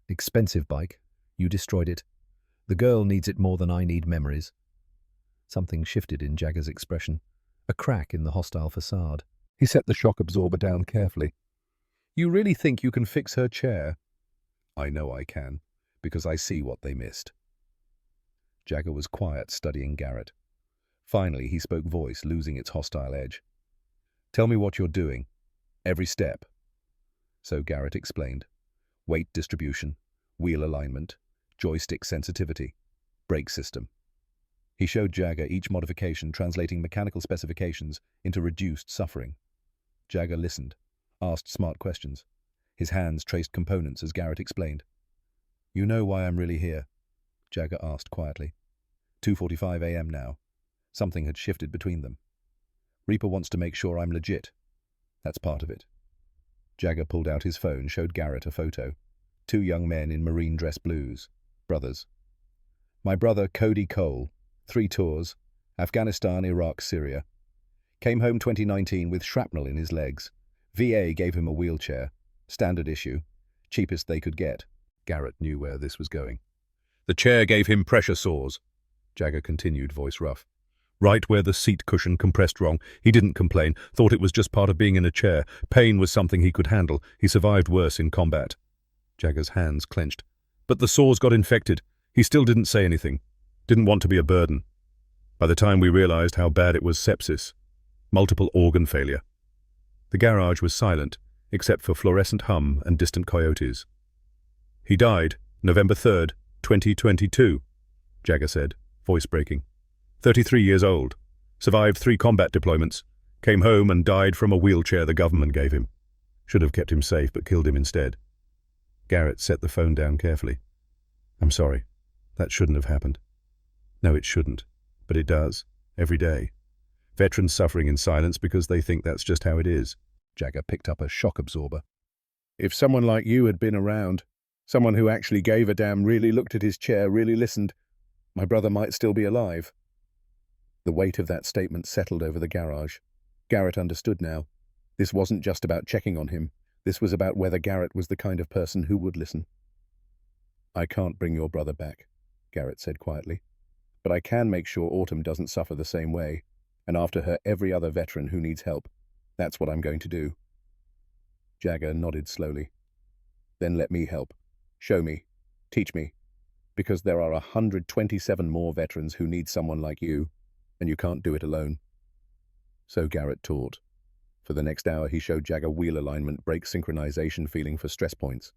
"Expensive bike. You destroyed it. The girl needs it more than I need memories." Something shifted in Jagger's expression, a crack in the hostile facade. He set the shock absorber down carefully. "You really think you can fix her chair?" "I know I can, because I see what they missed." Jagger was quiet, studying Garrett. Finally, he spoke, voice losing its hostile edge. "Tell me what you're doing. Every step." So Garrett explained. Weight distribution, wheel alignment, joystick sensitivity, brake system. He showed Jagger each modification, translating mechanical specifications into reduced suffering. Jagger listened, asked smart questions. His hands traced components as Garrett explained. "You know why I'm really here?" Jagger asked quietly. 2:45 a.m. now. Something had shifted between them. "Reaper wants to make sure I'm legit. That's part of it." Jagger pulled out his phone, showed Garrett a photo. 2 young men in marine dress blues. Brothers. "My brother, Cody Cole. 3 tours. Afghanistan, Iraq, Syria. Came home 2019 with shrapnel in his legs. VA gave him a wheelchair. Standard issue. Cheapest they could get." Garrett knew where this was going. "The chair gave him pressure sores," Jagger continued, voice rough. "Right where the seat cushion compressed wrong. He didn't complain, thought it was just part of being in a chair. Pain was something he could handle. He survived worse in combat." Jagger's hands clenched. "But the sores got infected. He still didn't say anything. Didn't want to be a burden. By the time we realized how bad it was, sepsis. Multiple organ failure." The garage was silent, except for fluorescent hum and distant coyotes. "He died November 3rd, 2022, Jagger said, voice breaking. 33 years old. Survived 3 combat deployments. Came home and died from a wheelchair the government gave him. Should have kept him safe, but killed him instead." Garrett set the phone down carefully. "I'm sorry. That shouldn't have happened." "No, it shouldn't. But it does. Every day. Veterans suffering in silence because they think that's just how it is." Jagger picked up a shock absorber. "If someone like you had been around, someone who actually gave a damn, really looked at his chair, really listened, my brother might still be alive." The weight of that statement settled over the garage. Garrett understood now. This wasn't just about checking on him. This was about whether Garrett was the kind of person who would listen. "I can't bring your brother back," Garrett said quietly. "But I can make sure Autumn doesn't suffer the same way, and after her every other veteran who needs help. That's what I'm going to do." Jagger nodded slowly. "Then let me help. Show me. Teach me. Because there are 127 more veterans who need someone like you, and you can't do it alone." So Garrett taught. For the next hour he showed Jagger wheel alignment, brake synchronization, feeling for stress points.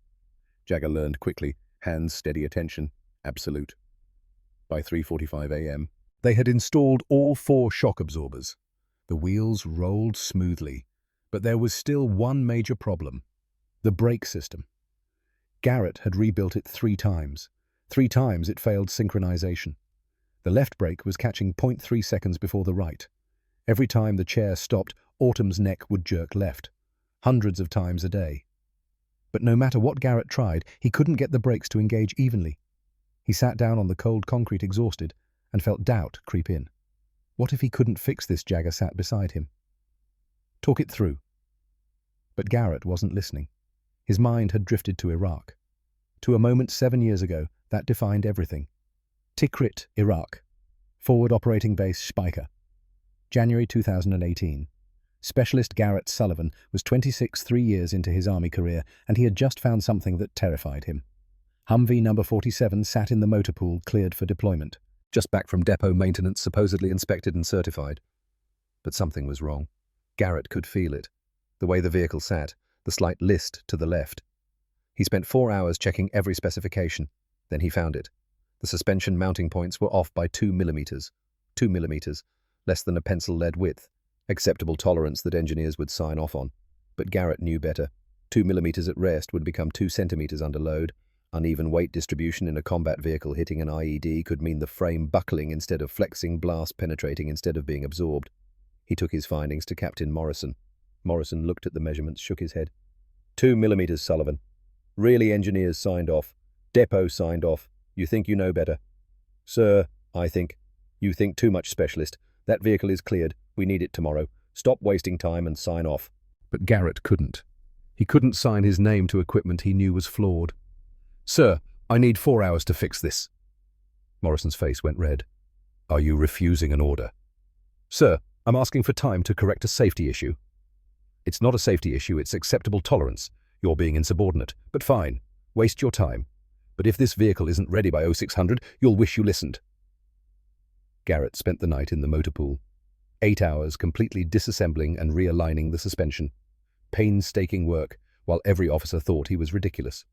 Jagger learned quickly, hands steady, attention, absolute. By 3:45 a.m., they had installed all 4 shock absorbers. The wheels rolled smoothly, but there was still one major problem: the brake system. Garrett had rebuilt it 3 times. 3 times it failed synchronization. The left brake was catching 0.3 seconds before the right. Every time the chair stopped, Autumn's neck would jerk left, hundreds of times a day. But no matter what Garrett tried, he couldn't get the brakes to engage evenly. He sat down on the cold concrete exhausted and felt doubt creep in. What if he couldn't fix this? Jagger sat beside him. Talk it through. But Garrett wasn't listening. His mind had drifted to Iraq. To a moment 7 years ago that defined everything. Tikrit, Iraq. Forward Operating Base Speicher. January 2018. Specialist Garrett Sullivan was 26, 3 years into his army career, and he had just found something that terrified him. Humvee number 47 sat in the motor pool, cleared for deployment. Just back from depot maintenance, supposedly inspected and certified. But something was wrong. Garrett could feel it. The way the vehicle sat, the slight list to the left. He spent 4 hours checking every specification. Then he found it. The suspension mounting points were off by 2 millimeters. 2 millimeters, less than a pencil-lead width. Acceptable tolerance that engineers would sign off on. But Garrett knew better. 2 millimeters at rest would become 2 centimeters under load. Uneven weight distribution in a combat vehicle hitting an IED could mean the frame buckling instead of flexing, blast penetrating instead of being absorbed. He took his findings to Captain Morrison. Morrison looked at the measurements, shook his head. 2 millimeters, Sullivan. Really, engineers signed off. Depot signed off. You think you know better? Sir, I think. You think too much, specialist. That vehicle is cleared. We need it tomorrow. Stop wasting time and sign off. But Garrett couldn't. He couldn't sign his name to equipment he knew was flawed. Sir, I need 4 hours to fix this. Morrison's face went red. Are you refusing an order? Sir, I'm asking for time to correct a safety issue. It's not a safety issue, it's acceptable tolerance. You're being insubordinate, but fine. Waste your time. But if this vehicle isn't ready by 0600, you'll wish you listened. Garrett spent the night in the motor pool. 8 hours completely disassembling and realigning the suspension. Painstaking work, while every officer thought he was ridiculous.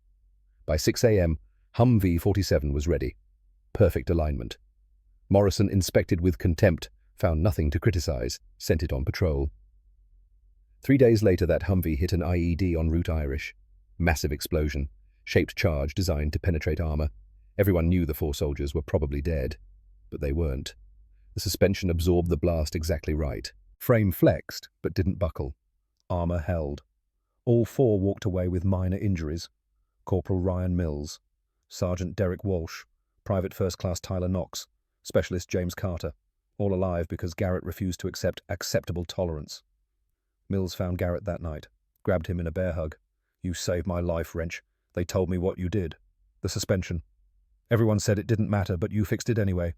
By 6 a.m., Humvee 47 was ready. Perfect alignment. Morrison inspected with contempt, found nothing to criticize, sent it on patrol. 3 days later, that Humvee hit an IED en route Irish. Massive explosion. Shaped charge designed to penetrate armor. Everyone knew the 4 soldiers were probably dead. But they weren't. The suspension absorbed the blast exactly right. Frame flexed, but didn't buckle. Armor held. All 4 walked away with minor injuries. Corporal Ryan Mills, Sergeant Derek Walsh, Private First Class Tyler Knox, Specialist James Carter, all alive because Garrett refused to accept acceptable tolerance. Mills found Garrett that night, grabbed him in a bear hug. You saved my life, Wrench. They told me what you did. The suspension. Everyone said it didn't matter, but you fixed it anyway.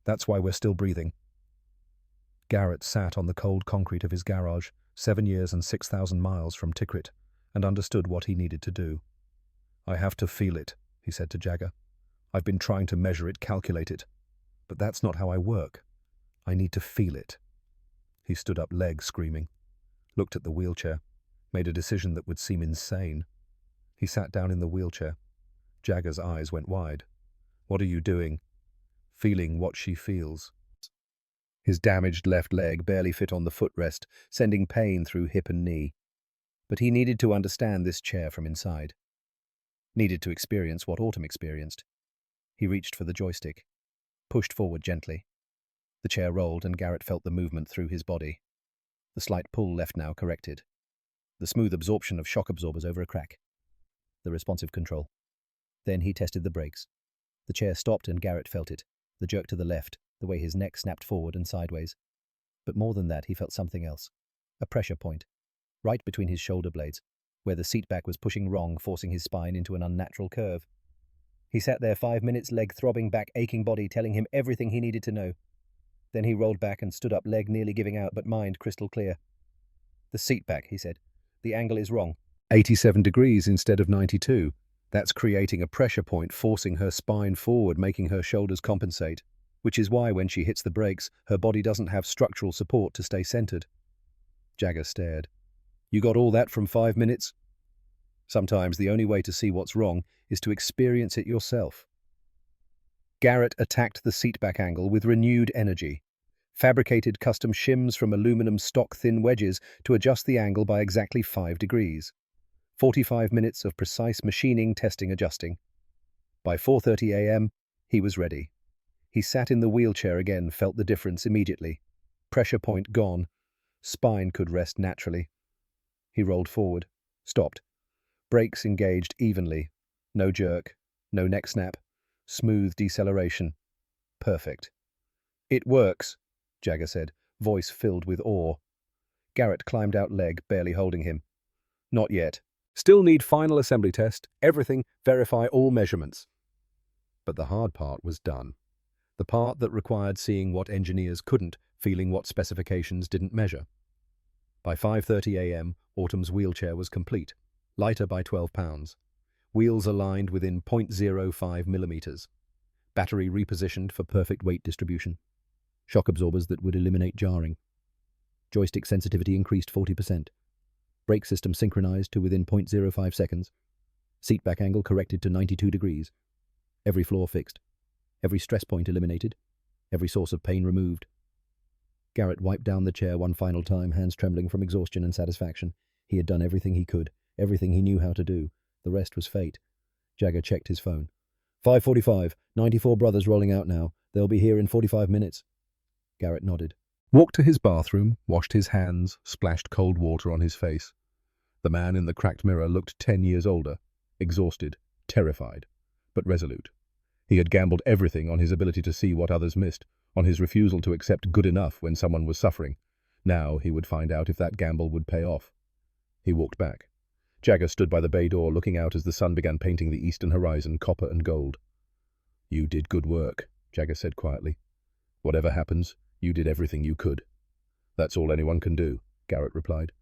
That's why we're still breathing. Garrett sat on the cold concrete of his garage, 7 years and 6,000 miles from Tikrit, and understood what he needed to do. I have to feel it, he said to Jagger. I've been trying to measure it, calculate it. But that's not how I work. I need to feel it. He stood up, leg screaming, looked at the wheelchair, made a decision that would seem insane. He sat down in the wheelchair. Jagger's eyes went wide. What are you doing? Feeling what she feels. His damaged left leg barely fit on the footrest, sending pain through hip and knee. But he needed to understand this chair from inside. Needed to experience what Autumn experienced. He reached for the joystick, pushed forward gently. The chair rolled and Garrett felt the movement through his body. The slight pull left now corrected. The smooth absorption of shock absorbers over a crack. The responsive control. Then he tested the brakes. The chair stopped and Garrett felt it, the jerk to the left, the way his neck snapped forward and sideways. But more than that, he felt something else. A pressure point, right between his shoulder blades, where the seat back was pushing wrong, forcing his spine into an unnatural curve. He sat there 5 minutes, leg throbbing, back aching, body telling him everything he needed to know. Then he rolled back and stood up, leg nearly giving out, but mind crystal clear. The seat back, he said. The angle is wrong. 87 degrees instead of 92. That's creating a pressure point, forcing her spine forward, making her shoulders compensate. Which is why when she hits the brakes, her body doesn't have structural support to stay centered. Jagger stared. You got all that from 5 minutes? Sometimes the only way to see what's wrong is to experience it yourself. Garrett attacked the seatback angle with renewed energy. Fabricated custom shims from aluminum stock thin wedges to adjust the angle by exactly 5 degrees. 45 minutes of precise machining, testing, adjusting. By 4:30 a.m., he was ready. He sat in the wheelchair again, felt the difference immediately. Pressure point gone. Spine could rest naturally. He rolled forward, stopped. Brakes engaged evenly. No jerk, no neck snap. Smooth deceleration. Perfect. "It works," Jagger said, voice filled with awe. Garrett climbed out leg, barely holding him. "Not yet. Still need final assembly test, everything, verify all measurements." But the hard part was done. The part that required seeing what engineers couldn't, feeling what specifications didn't measure. By 5:30 a.m., Autumn's wheelchair was complete, lighter by 12 pounds. Wheels aligned within 0.05 millimeters. Battery repositioned for perfect weight distribution. Shock absorbers that would eliminate jarring. Joystick sensitivity increased 40%. Brake system synchronized to within 0.05 seconds. Seat back angle corrected to 92 degrees. Every flaw fixed. Every stress point eliminated. Every source of pain removed. Garrett wiped down the chair one final time, hands trembling from exhaustion and satisfaction. He had done everything he could, everything he knew how to do. The rest was fate. Jagger checked his phone. 5:45, 94 brothers rolling out now. They'll be here in 45 minutes. Garrett nodded. Walked to his bathroom, washed his hands, splashed cold water on his face. The man in the cracked mirror looked 10 years older, exhausted, terrified, but resolute. He had gambled everything on his ability to see what others missed, on his refusal to accept good enough when someone was suffering. Now he would find out if that gamble would pay off. He walked back. Jagger stood by the bay door, looking out as the sun began painting the eastern horizon copper and gold. "You did good work," Jagger said quietly. "Whatever happens, you did everything you could." "That's all anyone can do," Garrett replied.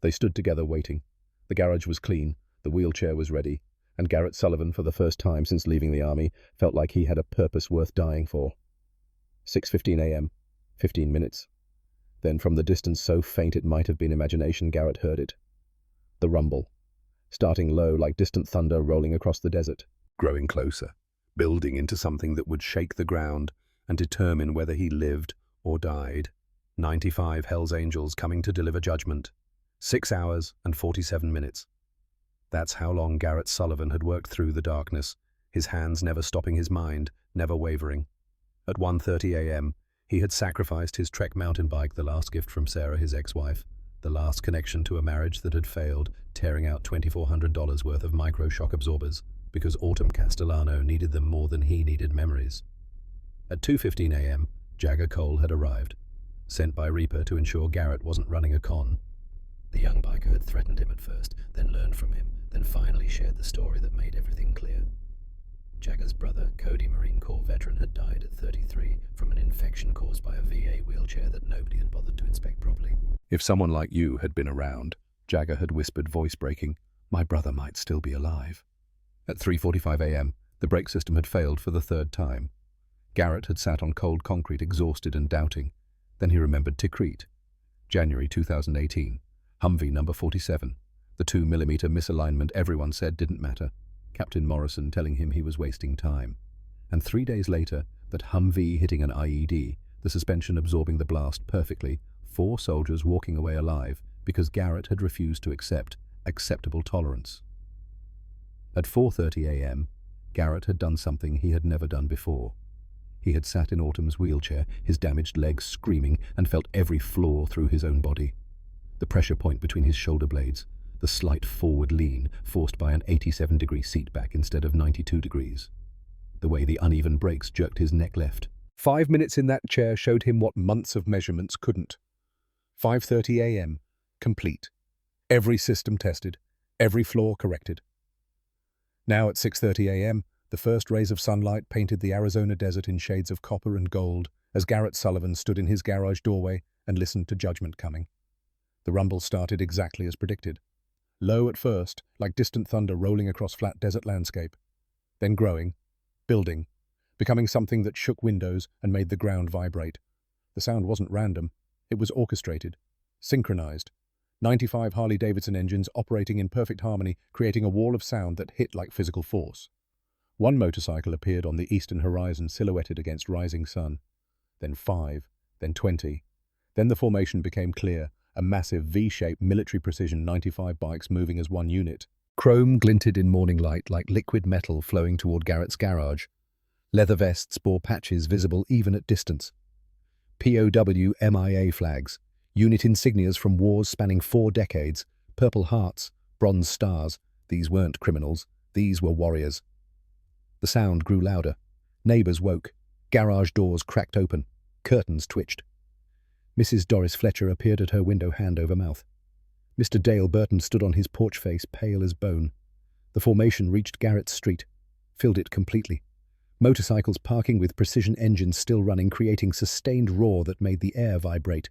They stood together waiting. The garage was clean, the wheelchair was ready, and Garrett Sullivan, for the first time since leaving the army, felt like he had a purpose worth dying for. 6:15 a.m., 15 minutes. Then from the distance so faint it might have been imagination, Garrett heard it. The rumble. Starting low like distant thunder rolling across the desert. Growing closer, building into something that would shake the ground and determine whether he lived or died. 95 Hell's Angels coming to deliver judgment. 6 hours and 47 minutes. That's how long Garrett Sullivan had worked through the darkness, his hands never stopping his mind, never wavering. At 1:30 a.m., he had sacrificed his Trek mountain bike, the last gift from Sarah, his ex-wife, the last connection to a marriage that had failed, tearing out $2,400 worth of micro-shock absorbers, because Autumn Castellano needed them more than he needed memories. At 2:15 a.m., Jagger Cole had arrived, sent by Reaper to ensure Garrett wasn't running a con. The young biker had threatened him at first, then learned from him, then finally shared the story that made everything clear. Jagger's brother, Cody, Marine Corps veteran, had died at 33 from an infection caused by a VA wheelchair that nobody had bothered to inspect properly. "If someone like you had been around," Jagger had whispered, voice breaking, "my brother might still be alive." At 3:45 a.m., the brake system had failed for the third time. Garrett had sat on cold concrete, exhausted and doubting. Then he remembered Tikrit. January 2018. Humvee number 47. The 2mm misalignment everyone said didn't matter. Captain Morrison telling him he was wasting time. And 3 days later, that Humvee hitting an IED, the suspension absorbing the blast perfectly, 4 soldiers walking away alive because Garrett had refused to accept acceptable tolerance. At 4:30 a.m., Garrett had done something he had never done before. He had sat in Autumn's wheelchair, his damaged legs screaming, and felt every flaw through his own body. The pressure point between his shoulder blades, the slight forward lean forced by an 87-degree seat back instead of 92 degrees. The way the uneven brakes jerked his neck left. 5 minutes in that chair showed him what months of measurements couldn't. 5:30 a.m., complete. Every system tested, every flaw corrected. Now at 6:30 a.m., the first rays of sunlight painted the Arizona desert in shades of copper and gold as Garrett Sullivan stood in his garage doorway and listened to judgment coming. The rumble started exactly as predicted. Low at first, like distant thunder rolling across flat desert landscape. Then growing, building, becoming something that shook windows and made the ground vibrate. The sound wasn't random. It was orchestrated, synchronized. 95 Harley-Davidson engines operating in perfect harmony, creating a wall of sound that hit like physical force. One motorcycle appeared on the eastern horizon, silhouetted against rising sun. Then 5, then 20. Then the formation became clear. A massive V-shaped military precision 95 bikes moving as one unit. Chrome glinted in morning light like liquid metal flowing toward Garrett's garage. Leather vests bore patches visible even at distance. POW MIA flags, unit insignias from wars spanning 4 decades, purple hearts, bronze stars. These weren't criminals, these were warriors. The The sound grew louder. Neighbors woke. Garage doors cracked open. Curtains twitched. Mrs. Doris Fletcher appeared at her window, hand over mouth. Mr. Dale Burton stood on his porch face, pale as bone. The formation reached Garrett's street, filled it completely. Motorcycles parking with precision engines still running, creating sustained roar that made the air vibrate.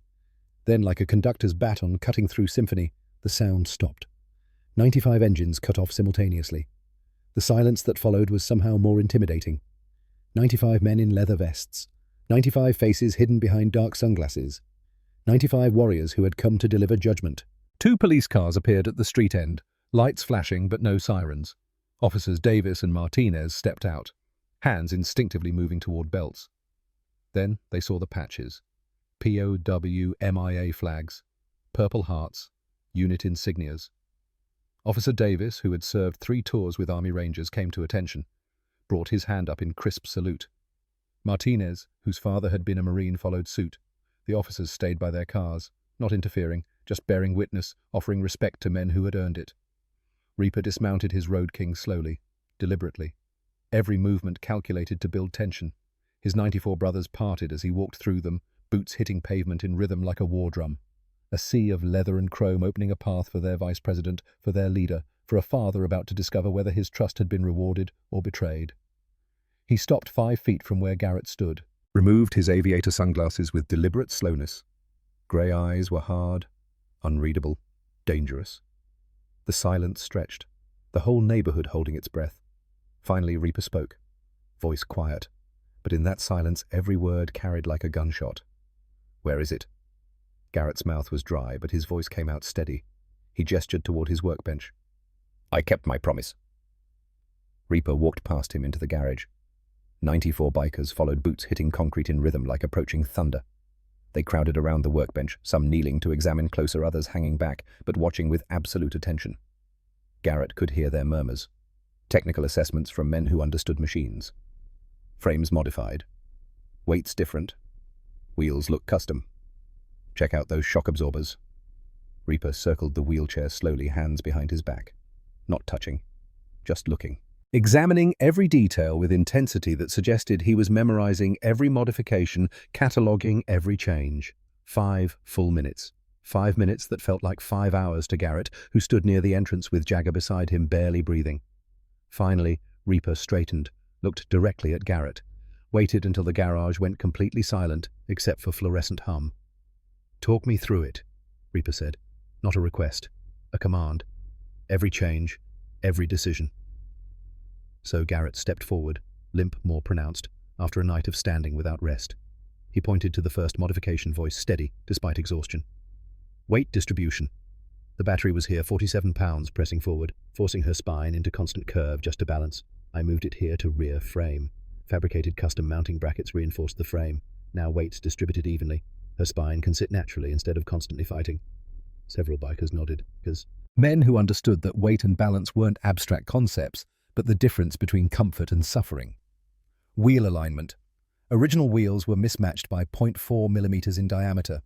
Then, like a conductor's baton cutting through symphony, the sound stopped. 95 engines cut off simultaneously. The silence that followed was somehow more intimidating. 95 men in leather vests. 95 faces hidden behind dark sunglasses. 95 warriors who had come to deliver judgment. 2 police cars appeared at the street end, lights flashing but no sirens. Officers Davis and Martinez stepped out, hands instinctively moving toward belts. Then they saw the patches. POW MIA flags, Purple Hearts, unit insignias. Officer Davis, who had served 3 tours with Army Rangers, came to attention, brought his hand up in crisp salute. Martinez, whose father had been a Marine, followed suit. The officers stayed by their cars, not interfering, just bearing witness, offering respect to men who had earned it. Reaper dismounted his Road King slowly, deliberately. Every movement calculated to build tension. His 94 brothers parted as he walked through them, boots hitting pavement in rhythm like a war drum. A sea of leather and chrome opening a path for their vice president, for their leader, for a father about to discover whether his trust had been rewarded or betrayed. He stopped 5 feet from where Garrett stood, removed his aviator sunglasses with deliberate slowness. Grey eyes were hard, unreadable, dangerous. The silence stretched, the whole neighborhood holding its breath. Finally, Reaper spoke, voice quiet, but in that silence every word carried like a gunshot. "Where is it?" Garrett's mouth was dry, but his voice came out steady. He gestured toward his workbench. "I kept my promise." Reaper walked past him into the garage. 94 bikers followed, boots hitting concrete in rhythm like approaching thunder. They crowded around the workbench, some kneeling to examine closer, others hanging back, but watching with absolute attention. Garrett could hear their murmurs. Technical assessments from men who understood machines. Frames modified. Weights different. Wheels look custom. Check out those shock absorbers. Reaper circled the wheelchair slowly, hands behind his back. Not touching, just looking. Examining every detail with intensity that suggested he was memorizing every modification, cataloguing every change. 5 full minutes. 5 minutes that felt like 5 hours to Garrett, who stood near the entrance with Jagger beside him, barely breathing. Finally, Reaper straightened, looked directly at Garrett, waited until the garage went completely silent, except for fluorescent hum. "Talk me through it," Reaper said. Not a request, a command. Every change, every decision. So Garrett stepped forward, limp more pronounced, after a night of standing without rest. He pointed to the first modification, voice steady, despite exhaustion. "Weight distribution." The battery was here, 47 pounds, pressing forward, forcing her spine into constant curve just to balance. I moved it here to rear frame. Fabricated custom mounting brackets reinforced the frame. Now weights distributed evenly. Her spine can sit naturally instead of constantly fighting. Several bikers nodded, because men who understood that weight and balance weren't abstract concepts, but the difference between comfort and suffering. Wheel alignment. Original wheels were mismatched by 0.4 millimeters in diameter.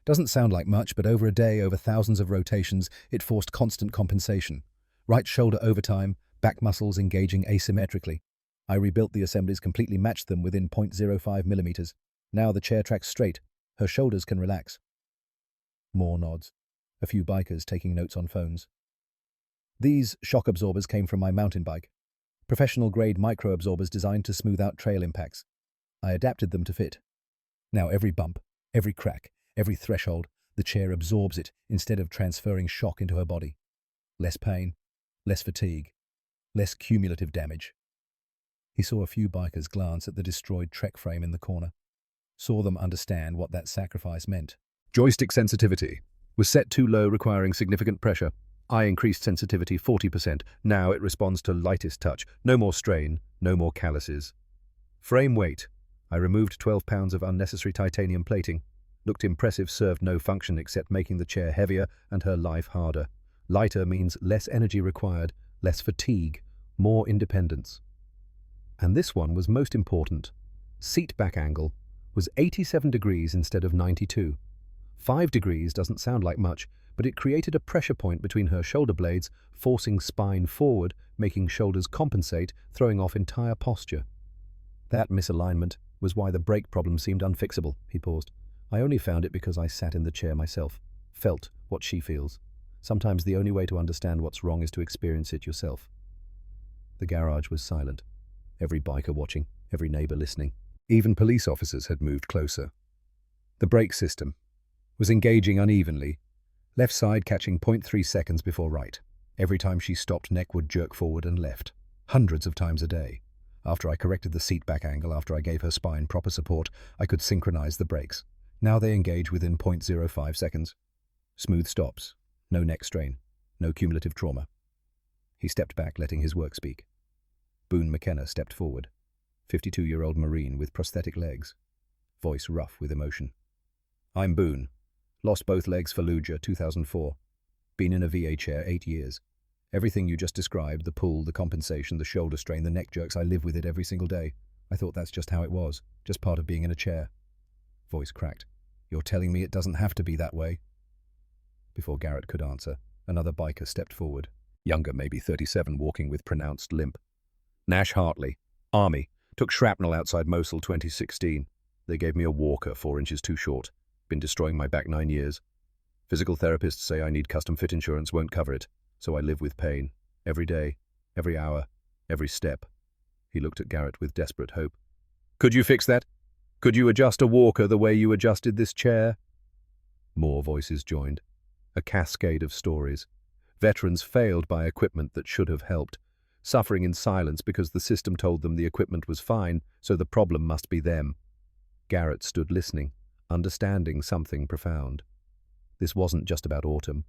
Doesn't sound like much, but over a day, over thousands of rotations, it forced constant compensation. Right shoulder overtime, back muscles engaging asymmetrically. I rebuilt the assemblies, completely matched them within 0.05 millimeters. Now the chair tracks straight. Her shoulders can relax. More nods. A few bikers taking notes on phones. These shock absorbers came from my mountain bike. Professional-grade micro-absorbers designed to smooth out trail impacts. I adapted them to fit. Now every bump, every crack, every threshold, the chair absorbs it instead of transferring shock into her body. Less pain, less fatigue, less cumulative damage. He saw a few bikers glance at the destroyed Trek frame in the corner. Saw them understand what that sacrifice meant. Joystick sensitivity was set too low, requiring significant pressure. I increased sensitivity 40%. Now it responds to lightest touch. No more strain, no more calluses. Frame weight. I removed 12 pounds of unnecessary titanium plating. Looked impressive, served no function except making the chair heavier and her life harder. Lighter means less energy required, less fatigue, more independence. And this one was most important. Seat back angle was 87 degrees instead of 92. 5 degrees doesn't sound like much, but it created a pressure point between her shoulder blades, forcing spine forward, making shoulders compensate, throwing off entire posture. That misalignment was why the brake problem seemed unfixable, he paused. I only found it because I sat in the chair myself, felt what she feels. Sometimes the only way to understand what's wrong is to experience it yourself. The garage was silent. Every biker watching, every neighbor listening. Even police officers had moved closer. The brake system was engaging unevenly, left side catching 0.3 seconds before right. Every time she stopped, neck would jerk forward and left, hundreds of times a day. After I corrected the seat back angle, after I gave her spine proper support, I could synchronize the brakes. Now they engage within 0.05 seconds. Smooth stops, no neck strain, no cumulative trauma. He stepped back, letting his work speak. Boone McKenna stepped forward, 52-year-old Marine with prosthetic legs, voice rough with emotion. I'm Boone. Lost both legs Fallujah, 2004. Been in a VA chair 8 years. Everything you just described, the pull, the compensation, the shoulder strain, the neck jerks, I live with it every single day. I thought that's just how it was, just part of being in a chair. Voice cracked. You're telling me it doesn't have to be that way? Before Garrett could answer, another biker stepped forward, younger, maybe 37, walking with pronounced limp. Nash Hartley, Army, took shrapnel outside Mosul 2016. They gave me a walker 4 inches too short. Been destroying my back 9 years. Physical therapists say I need custom fit insurance, won't cover it, so I live with pain. Every day, every hour, every step. He looked at Garrett with desperate hope. Could you fix that? Could you adjust a walker the way you adjusted this chair? More voices joined. A cascade of stories. Veterans failed by equipment that should have helped, suffering in silence because the system told them the equipment was fine, so the problem must be them. Garrett stood listening, understanding something profound. This wasn't just about Autumn.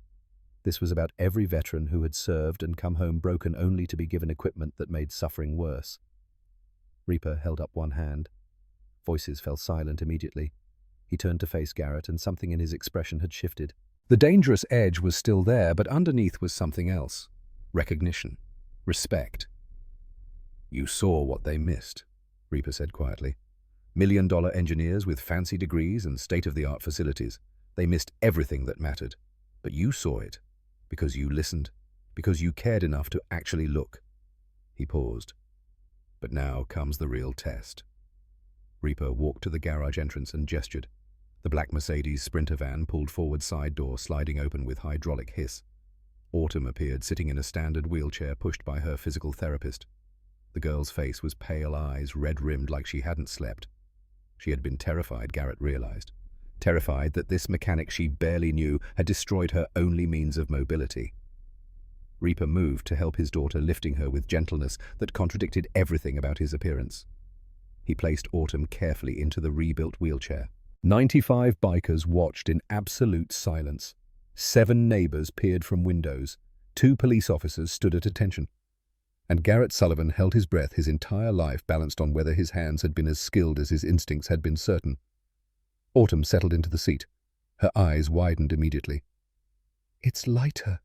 This was about every veteran who had served and come home broken only to be given equipment that made suffering worse. Reaper held up one hand. Voices fell silent immediately. He turned to face Garrett, and something in his expression had shifted. The dangerous edge was still there, but underneath was something else. Recognition. Respect. You saw what they missed, Reaper said quietly. $1 million engineers with fancy degrees and state-of-the-art facilities. They missed everything that mattered. But you saw it, because you listened, because you cared enough to actually look. He paused. But now comes the real test. Reaper walked to the garage entrance and gestured. The black Mercedes Sprinter van pulled forward, side door sliding open with hydraulic hiss. Autumn appeared, sitting in a standard wheelchair pushed by her physical therapist. The girl's face was pale, eyes red-rimmed like she hadn't slept. She had been terrified, Garrett realized. Terrified that this mechanic she barely knew had destroyed her only means of mobility. Reaper moved to help his daughter, lifting her with gentleness that contradicted everything about his appearance. He placed Autumn carefully into the rebuilt wheelchair. 95 bikers watched in absolute silence. 7 neighbors peered from windows. 2 police officers stood at attention. And Garrett Sullivan held his breath, his entire life balanced on whether his hands had been as skilled as his instincts had been certain. Autumn settled into the seat. Her eyes widened immediately. "It's lighter,"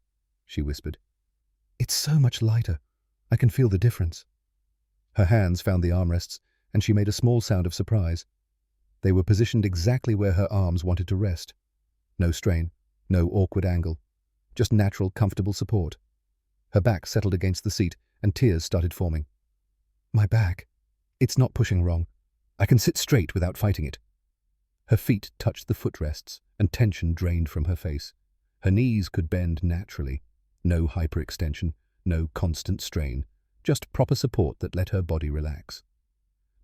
she whispered. "It's so much lighter. I can feel the difference." Her hands found the armrests, and she made a small sound of surprise. They were positioned exactly where her arms wanted to rest. No strain, no awkward angle, just natural, comfortable support. Her back settled against the seat, and tears started forming. "My back. It's not pushing wrong. I can sit straight without fighting it." Her feet touched the footrests, and tension drained from her face. Her knees could bend naturally. No hyperextension, no constant strain, just proper support that let her body relax.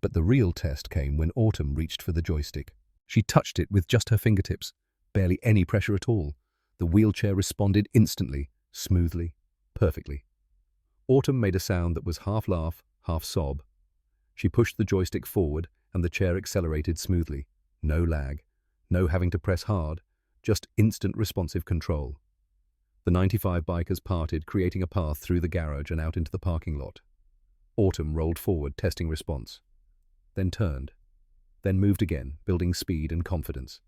But the real test came when Autumn reached for the joystick. She touched it with just her fingertips, barely any pressure at all. The wheelchair responded instantly, smoothly, perfectly. Autumn made a sound that was half laugh, half sob. She pushed the joystick forward, and the chair accelerated smoothly. No lag, no having to press hard, just instant responsive control. The 95 bikers parted, creating a path through the garage and out into the parking lot. Autumn rolled forward, testing response. Then turned. Then moved again, building speed and confidence.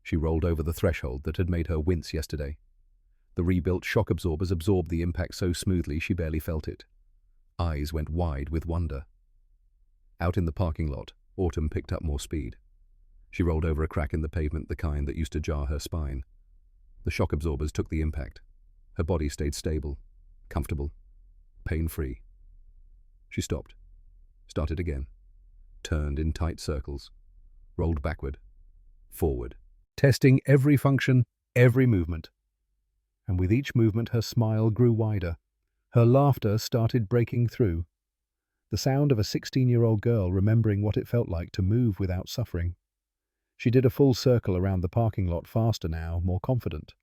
She rolled over the threshold that had made her wince yesterday. The rebuilt shock absorbers absorbed the impact so smoothly she barely felt it. Eyes went wide with wonder. Out in the parking lot, Autumn picked up more speed. She rolled over a crack in the pavement, the kind that used to jar her spine. The shock absorbers took the impact. Her body stayed stable, comfortable, pain-free. She stopped, started again, turned in tight circles, rolled backward, forward, testing every function, every movement. And with each movement her smile grew wider. Her laughter started breaking through. The sound of a 16-year-old girl remembering what it felt like to move without suffering. She did a full circle around the parking lot, faster now, more confident.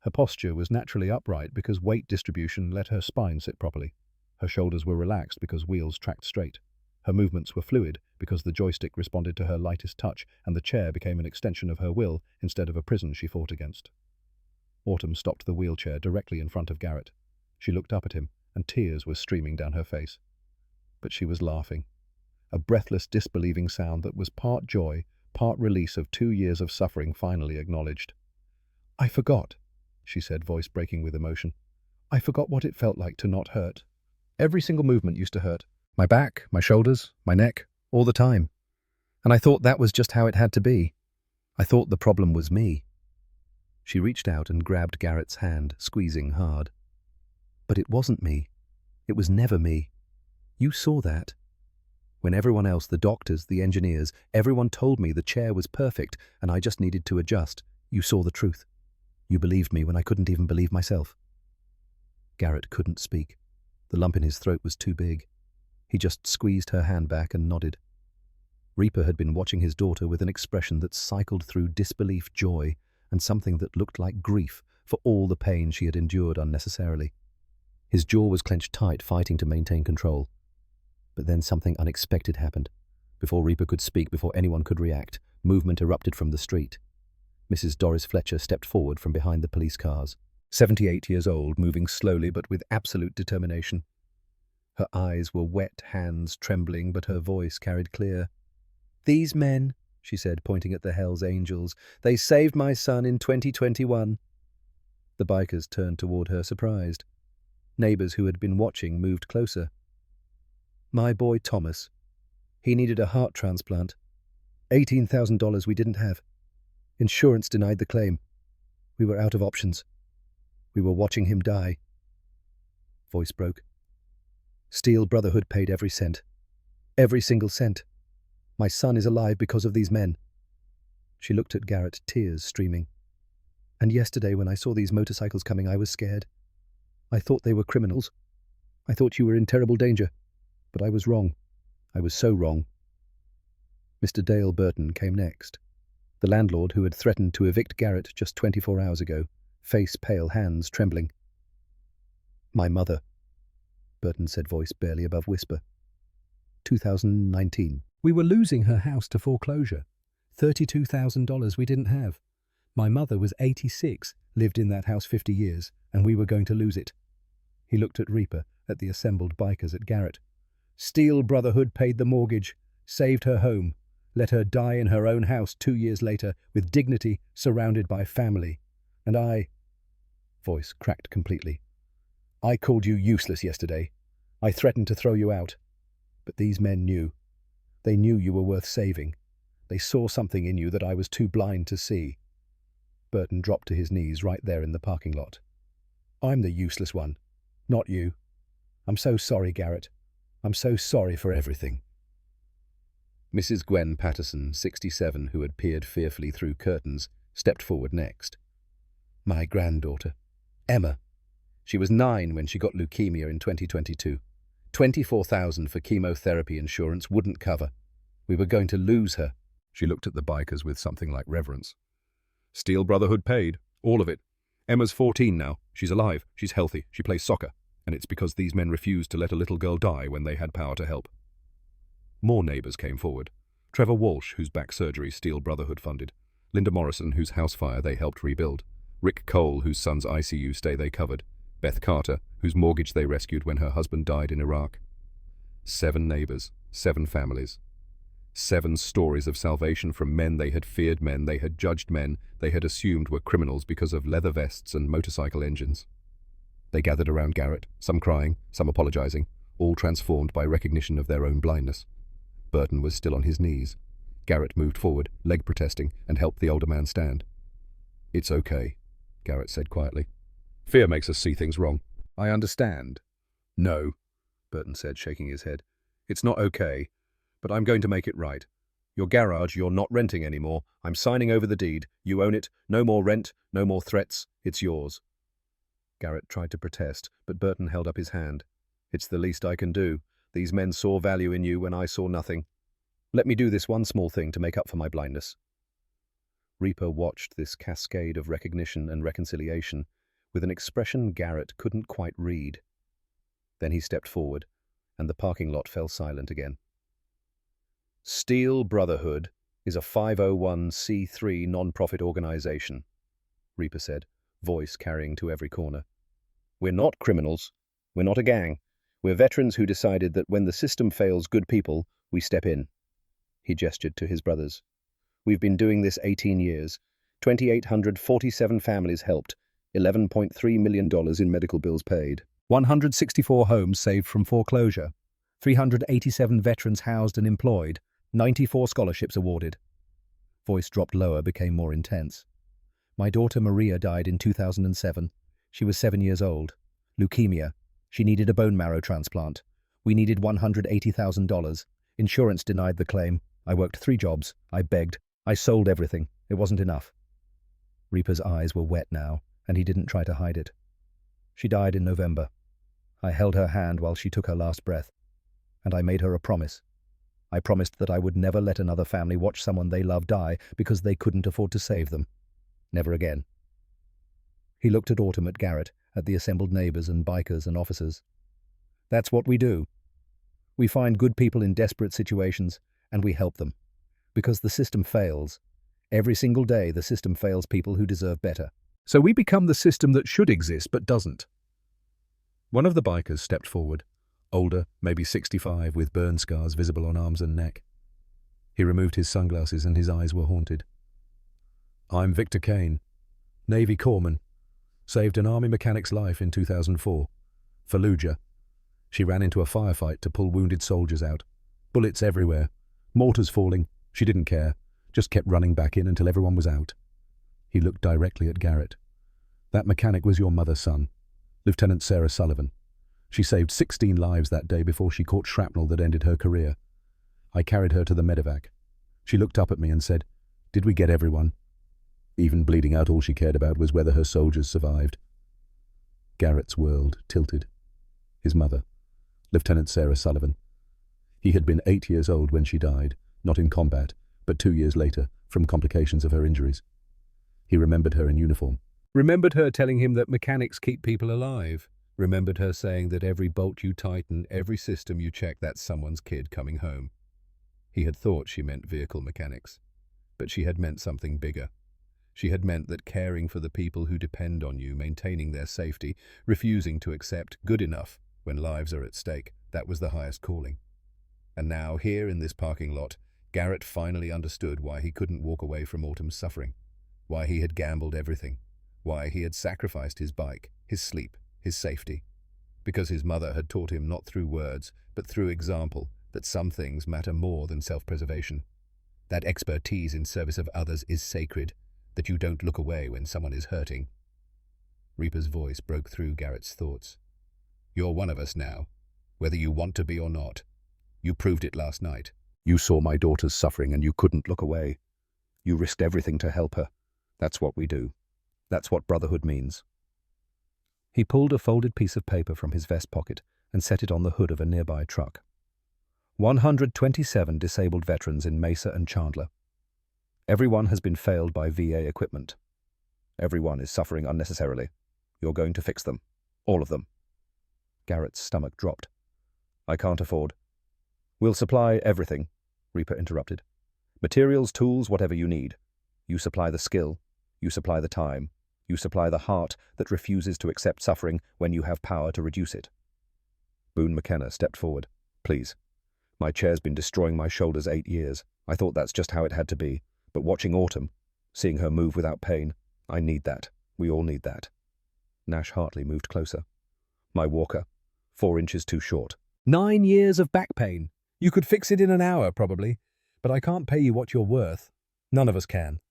Her posture was naturally upright because weight distribution let her spine sit properly. Her shoulders were relaxed because wheels tracked straight. Her movements were fluid because the joystick responded to her lightest touch, and the chair became an extension of her will instead of a prison she fought against. Autumn stopped the wheelchair directly in front of Garrett. She looked up at him, and tears were streaming down her face. But she was laughing, a breathless, disbelieving sound that was part joy, part release of 2 years of suffering finally acknowledged. "I forgot," she said, voice breaking with emotion. "I forgot what it felt like to not hurt. Every single movement used to hurt. My back, my shoulders, my neck, all the time. And I thought that was just how it had to be. I thought the problem was me." She reached out and grabbed Garrett's hand, squeezing hard. "But it wasn't me. It was never me. You saw that. When everyone else, the doctors, the engineers, everyone told me the chair was perfect and I just needed to adjust, you saw the truth. You believed me when I couldn't even believe myself." Garrett couldn't speak. The lump in his throat was too big. He just squeezed her hand back and nodded. Reaper had been watching his daughter with an expression that cycled through disbelief, joy, and something that looked like grief for all the pain she had endured unnecessarily. His jaw was clenched tight, fighting to maintain control. But then something unexpected happened. Before Reaper could speak, before anyone could react, movement erupted from the street. Mrs. Doris Fletcher stepped forward from behind the police cars, 78 years old, moving slowly but with absolute determination. Her eyes were wet, hands trembling, but her voice carried clear. "These men," she said, pointing at the Hells Angels, "they saved my son in 2021. The bikers turned toward her, surprised. Neighbors who had been watching moved closer. "My boy Thomas. He needed a heart transplant. $18,000 we didn't have. Insurance denied the claim. We were out of options. We were watching him die." Voice broke. "Steel Brotherhood paid every cent. Every single cent. My son is alive because of these men." She looked at Garrett, tears streaming. "And yesterday when I saw these motorcycles coming, I was scared. I thought they were criminals. I thought you were in terrible danger. But I was wrong. I was so wrong." Mr. Dale Burton came next. The landlord who had threatened to evict Garrett just 24 hours ago, face pale, hands trembling. "My mother," Burton said, voice barely above whisper. 2019. "We were losing her house to foreclosure. $32,000 we didn't have. My mother was 86, lived in that house 50 years, and we were going to lose it." He looked at Reaper, at the assembled bikers, at Garrett. "Steel Brotherhood paid the mortgage, saved her home, let her die in her own house 2 years later, with dignity, surrounded by family. And I—" Voice cracked completely. "I called you useless yesterday. I threatened to throw you out. But these men knew. They knew you were worth saving. They saw something in you that I was too blind to see." Burton dropped to his knees right there in the parking lot. "I'm the useless one, not you. I'm so sorry, Garrett. I'm so sorry for everything." Mrs. Gwen Patterson, 67, who had peered fearfully through curtains, stepped forward next. "My granddaughter, Emma. She was 9 when she got leukemia in 2022. $24,000 for chemotherapy insurance wouldn't cover. We were going to lose her." She looked at the bikers with something like reverence. "Steel Brotherhood paid, all of it. Emma's 14 now. She's alive. She's healthy. She plays soccer. And it's because these men refused to let a little girl die when they had power to help." More neighbors came forward. Trevor Walsh, whose back surgery Steel Brotherhood funded. Linda Morrison, whose house fire they helped rebuild. Rick Cole, whose son's ICU stay they covered. Beth Carter, whose mortgage they rescued when her husband died in Iraq. 7 neighbors, 7 families. 7 stories of salvation from men they had feared, men they had judged, men they had assumed were criminals because of leather vests and motorcycle engines. They gathered around Garrett, some crying, some apologizing, all transformed by recognition of their own blindness. Burton was still on his knees. Garrett moved forward, leg protesting, and helped the older man stand. "It's okay," Garrett said quietly. "Fear makes us see things wrong." "I understand." "No," Burton said, shaking his head. "It's not okay, but I'm going to make it right. Your garage, you're not renting anymore. I'm signing over the deed. You own it. No more rent, no more threats. It's yours." Garrett tried to protest, but Burton held up his hand. "It's the least I can do. These men saw value in you when I saw nothing. Let me do this one small thing to make up for my blindness." Reaper watched this cascade of recognition and reconciliation with an expression Garrett couldn't quite read. Then he stepped forward, and the parking lot fell silent again. "Steel Brotherhood is a 501c3 non-profit organization," Reaper said, voice carrying to every corner. "We're not criminals. We're not a gang. We're veterans who decided that when the system fails good people, we step in." He gestured to his brothers. "We've been doing this 18 years. 2,847 families helped. $11.3 million in medical bills paid. 164 homes saved from foreclosure. 387 veterans housed and employed. 94 scholarships awarded." Voice dropped lower, became more intense. "My daughter Maria died in 2007. She was 7 years old. Leukemia. She needed a bone marrow transplant. We needed $180,000. Insurance denied the claim. I worked 3 jobs. I begged. I sold everything. It wasn't enough." Reaper's eyes were wet now, and he didn't try to hide it. "She died in November. I held her hand while she took her last breath. And I made her a promise. I promised that I would never let another family watch someone they love die because they couldn't afford to save them. Never again." He looked at Autumn, at Garrett, at the assembled neighbors and bikers and officers. "That's what we do. We find good people in desperate situations, and we help them. Because the system fails. Every single day the system fails people who deserve better. So we become the system that should exist but doesn't." One of the bikers stepped forward, older, maybe 65, with burn scars visible on arms and neck. He removed his sunglasses and his eyes were haunted. "I'm Victor Kane, Navy corpsman. Saved an Army mechanic's life in 2004. Fallujah. She ran into a firefight to pull wounded soldiers out. Bullets everywhere. Mortars falling. She didn't care. Just kept running back in until everyone was out." He looked directly at Garrett. "That mechanic was your mother's son, Lieutenant Sarah Sullivan. She saved 16 lives that day before she caught shrapnel that ended her career. I carried her to the medevac. She looked up at me and said, 'Did we get everyone?' Even bleeding out, all she cared about was whether her soldiers survived." Garrett's world tilted. His mother, Lieutenant Sarah Sullivan. He had been 8 years old when she died, not in combat, but 2 years later, from complications of her injuries. He remembered her in uniform. Remembered her telling him that mechanics keep people alive. Remembered her saying that every bolt you tighten, every system you check, that's someone's kid coming home. He had thought she meant vehicle mechanics, but she had meant something bigger. She had meant that caring for the people who depend on you, maintaining their safety, refusing to accept good enough when lives are at stake, that was the highest calling. And now, here in this parking lot, Garrett finally understood why he couldn't walk away from Autumn's suffering, why he had gambled everything, why he had sacrificed his bike, his sleep, his safety. Because his mother had taught him not through words, but through example, that some things matter more than self-preservation. That expertise in service of others is sacred, that you don't look away when someone is hurting. Reaper's voice broke through Garrett's thoughts. "You're one of us now, whether you want to be or not. You proved it last night. You saw my daughter's suffering and you couldn't look away. You risked everything to help her. That's what we do. That's what brotherhood means." He pulled a folded piece of paper from his vest pocket and set it on the hood of a nearby truck. 127 disabled veterans in Mesa and Chandler. Everyone has been failed by VA equipment. Everyone is suffering unnecessarily. You're going to fix them. All of them. Garrett's stomach dropped. "I can't afford." "We'll supply everything," Reaper interrupted. "Materials, tools, whatever you need. You supply the skill. You supply the time. You supply the heart that refuses to accept suffering when you have power to reduce it." Boone McKenna stepped forward. "Please. My chair's been destroying my shoulders 8 years. I thought that's just how it had to be. But watching Autumn, seeing her move without pain, I need that. We all need that." Nash Hartley moved closer. "My walker, 4 inches too short." 9 years of back pain. You could fix it in an hour, probably. But I can't pay you what you're worth. None of us can.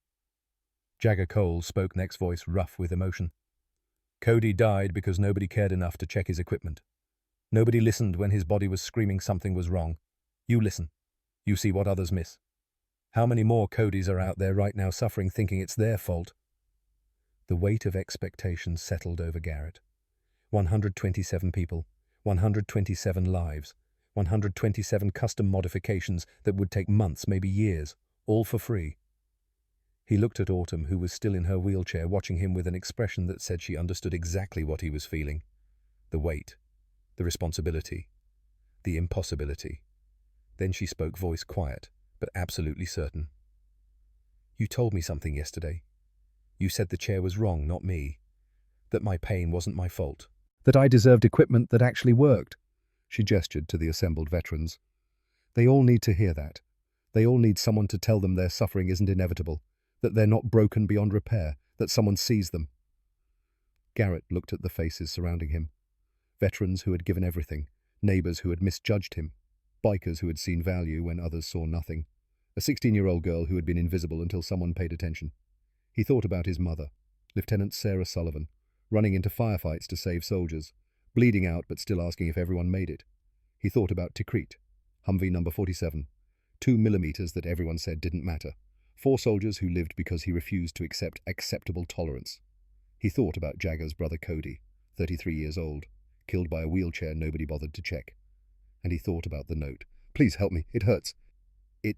Jagger Cole spoke next, voice rough with emotion. Cody died because nobody cared enough to check his equipment. Nobody listened when his body was screaming something was wrong. You listen. You see what others miss. How many more Codys are out there right now suffering, thinking it's their fault? The weight of expectation settled over Garrett. 127 people, 127 lives, 127 custom modifications that would take months, maybe years, all for free. He looked at Autumn, who was still in her wheelchair, watching him with an expression that said she understood exactly what he was feeling. The weight, the responsibility, the impossibility. Then she spoke, voice quiet, but absolutely certain. You told me something yesterday. You said the chair was wrong, not me. That my pain wasn't my fault. That I deserved equipment that actually worked. She gestured to the assembled veterans. They all need to hear that. They all need someone to tell them their suffering isn't inevitable, that they're not broken beyond repair, that someone sees them. Garrett looked at the faces surrounding him. Veterans who had given everything, neighbors who had misjudged him, bikers who had seen value when others saw nothing, a 16-year-old girl who had been invisible until someone paid attention. He thought about his mother, Lieutenant Sarah Sullivan, running into firefights to save soldiers, bleeding out but still asking if everyone made it. He thought about Tikrit, Humvee number 47, 2 millimeters that everyone said didn't matter, 4 soldiers who lived because he refused to accept acceptable tolerance. He thought about Jagger's brother Cody, 33 years old, killed by a wheelchair nobody bothered to check. And he thought about the note. Please help me, it hurts. It.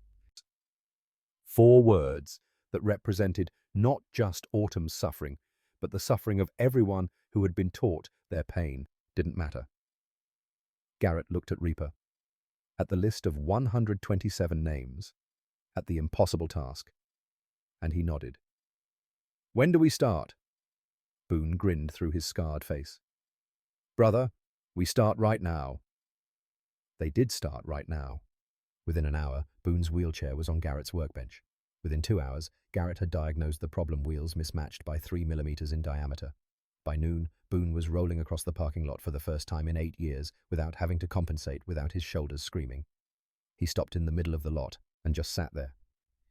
4 words that represented not just Autumn's suffering, but the suffering of everyone who had been taught their pain didn't matter. Garrett looked at Reaper, at the list of 127 names, at the impossible task, and he nodded. When do we start? Boone grinned through his scarred face. Brother, we start right now. They did start right now. Within an hour, Boone's wheelchair was on Garrett's workbench. Within 2 hours, Garrett had diagnosed the problem: wheels mismatched by 3 millimeters in diameter. By noon, Boone was rolling across the parking lot for the first time in 8 years without having to compensate, without his shoulders screaming. He stopped in the middle of the lot and just sat there.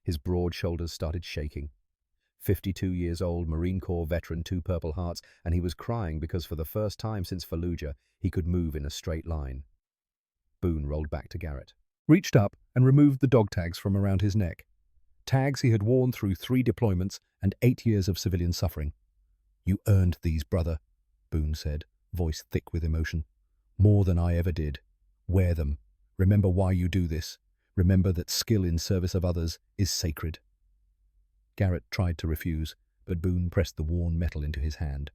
His broad shoulders started shaking. 52 years old, Marine Corps veteran, 2 Purple Hearts, and he was crying because for the first time since Fallujah, he could move in a straight line. Boone rolled back to Garrett, reached up and removed the dog tags from around his neck. Tags he had worn through 3 deployments and 8 years of civilian suffering. You earned these, brother, Boone said, voice thick with emotion. More than I ever did. Wear them. Remember why you do this. Remember that skill in service of others is sacred. Garrett tried to refuse, but Boone pressed the worn metal into his hand.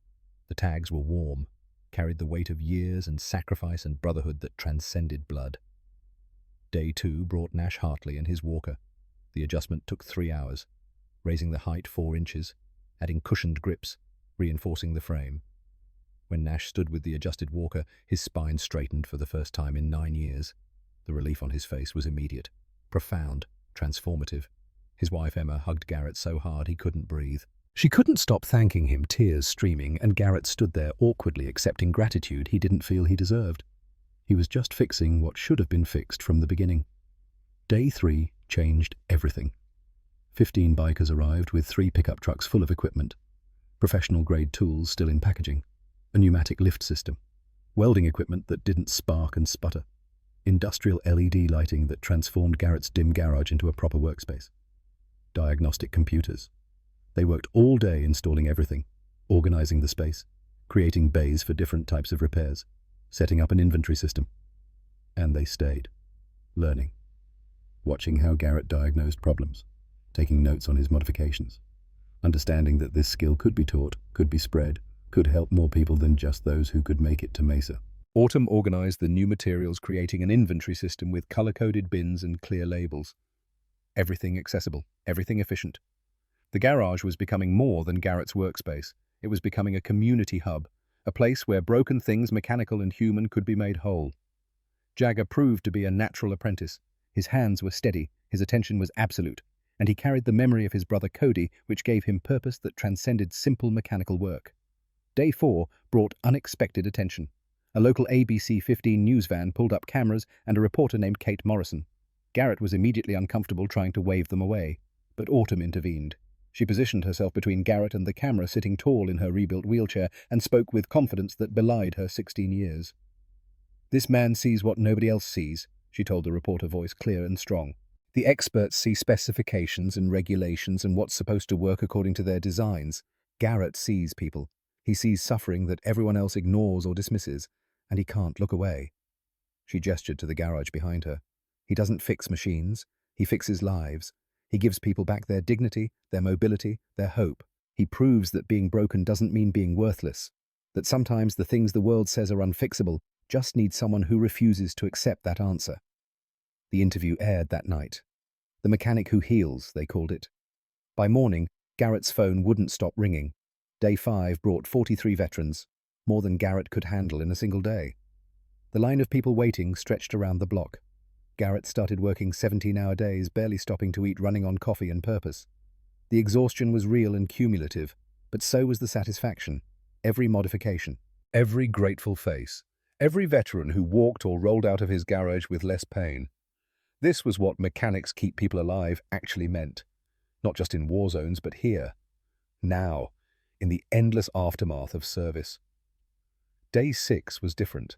The tags were warm, carried the weight of years and sacrifice and brotherhood that transcended blood. Day 2 brought Nash Hartley and his walker. The adjustment took 3 hours, raising the height 4 inches, adding cushioned grips, reinforcing the frame. When Nash stood with the adjusted walker, his spine straightened for the first time in 9 years. The relief on his face was immediate, profound, transformative. His wife Emma hugged Garrett so hard he couldn't breathe. She couldn't stop thanking him, tears streaming, and Garrett stood there awkwardly accepting gratitude he didn't feel he deserved. He was just fixing what should have been fixed from the beginning. Day 3 changed everything. 15 bikers arrived with 3 pickup trucks full of equipment. Professional-grade tools still in packaging. A pneumatic lift system. Welding equipment that didn't spark and sputter. Industrial LED lighting that transformed Garrett's dim garage into a proper workspace. Diagnostic computers. They worked all day installing everything, organizing the space, creating bays for different types of repairs, setting up an inventory system. And they stayed, learning, watching how Garrett diagnosed problems, taking notes on his modifications, understanding that this skill could be taught, could be spread, could help more people than just those who could make it to Mesa. Autumn organized the new materials, creating an inventory system with color-coded bins and clear labels. Everything accessible, everything efficient. The garage was becoming more than Garrett's workspace. It was becoming a community hub, a place where broken things, mechanical and human, could be made whole. Jagger proved to be a natural apprentice. His hands were steady, his attention was absolute, and he carried the memory of his brother Cody, which gave him purpose that transcended simple mechanical work. Day 4 brought unexpected attention. A local ABC 15 news van pulled up cameras and a reporter named Kate Morrison. Garrett was immediately uncomfortable trying to wave them away, but Autumn intervened. She positioned herself between Garrett and the camera, sitting tall in her rebuilt wheelchair, and spoke with confidence that belied her 16 years. "This man sees what nobody else sees," she told the reporter, voice clear and strong. "The experts see specifications and regulations and what's supposed to work according to their designs. Garrett sees people. He sees suffering that everyone else ignores or dismisses, and he can't look away." She gestured to the garage behind her. "He doesn't fix machines. He fixes lives. He gives people back their dignity, their mobility, their hope. He proves that being broken doesn't mean being worthless, that sometimes the things the world says are unfixable just need someone who refuses to accept that answer." The interview aired that night. "The mechanic who heals," they called it. By morning, Garrett's phone wouldn't stop ringing. Day 5 brought 43 veterans, more than Garrett could handle in a single day. The line of people waiting stretched around the block. Garrett started working 17-hour days, barely stopping to eat, running on coffee and purpose. The exhaustion was real and cumulative, but so was the satisfaction. Every modification, every grateful face, every veteran who walked or rolled out of his garage with less pain. This was what mechanics keep people alive actually meant. Not just in war zones, but here, now, in the endless aftermath of service. Day 6 was different.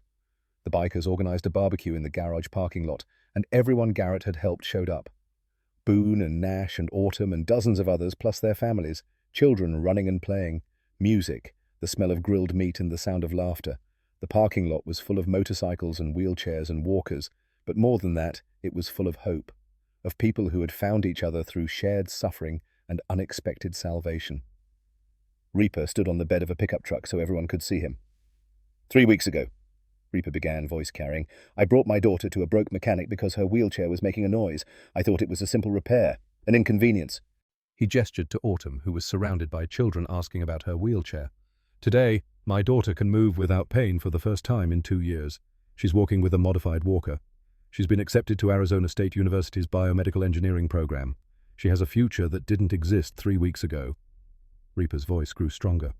The bikers organized a barbecue in the garage parking lot, and everyone Garrett had helped showed up. Boone and Nash and Autumn and dozens of others, plus their families, children running and playing, music, the smell of grilled meat and the sound of laughter. The parking lot was full of motorcycles and wheelchairs and walkers, but more than that, it was full of hope, of people who had found each other through shared suffering and unexpected salvation. Reaper stood on the bed of a pickup truck so everyone could see him. 3 weeks ago, Reaper began, voice carrying, "I brought my daughter to a broke mechanic because her wheelchair was making a noise. I thought it was a simple repair, an inconvenience." He gestured to Autumn, who was surrounded by children asking about her wheelchair. "Today, my daughter can move without pain for the first time in 2 years. She's walking with a modified walker. She's been accepted to Arizona State University's biomedical engineering program. She has a future that didn't exist 3 weeks ago." Reaper's voice grew stronger.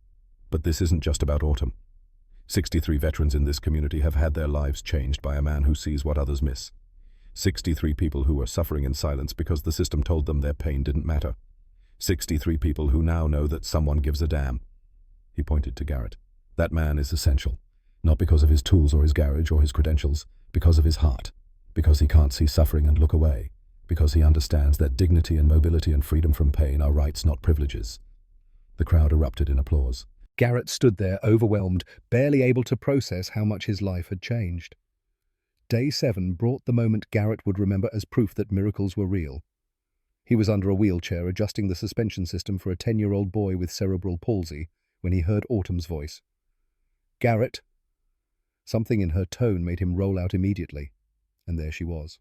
"But this isn't just about Autumn. 63 veterans in this community have had their lives changed by a man who sees what others miss. 63 people who were suffering in silence because the system told them their pain didn't matter. 63 people who now know that someone gives a damn." He pointed to Garrett. "That man is essential, not because of his tools or his garage or his credentials, because of his heart, because he can't see suffering and look away, because he understands that dignity and mobility and freedom from pain are rights, not privileges." The crowd erupted in applause. Garrett stood there, overwhelmed, barely able to process how much his life had changed. Day 7 brought the moment Garrett would remember as proof that miracles were real. He was under a wheelchair, adjusting the suspension system for a 10-year-old boy with cerebral palsy, when he heard Autumn's voice. "Garrett." Something in her tone made him roll out immediately, and there she was,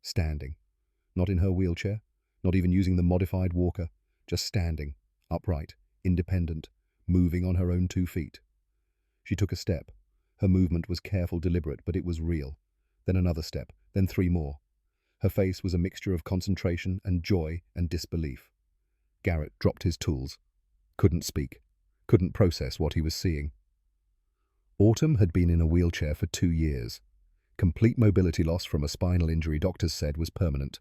standing. Not in her wheelchair, not even using the modified walker, just standing, upright, independent, moving on her own 2 feet. She took a step. Her movement was careful, deliberate, but it was real. Then another step, then 3 more. Her face was a mixture of concentration and joy and disbelief. Garrett dropped his tools. Couldn't speak. Couldn't process what he was seeing. Autumn had been in a wheelchair for 2 years. Complete mobility loss from a spinal injury doctors said was permanent.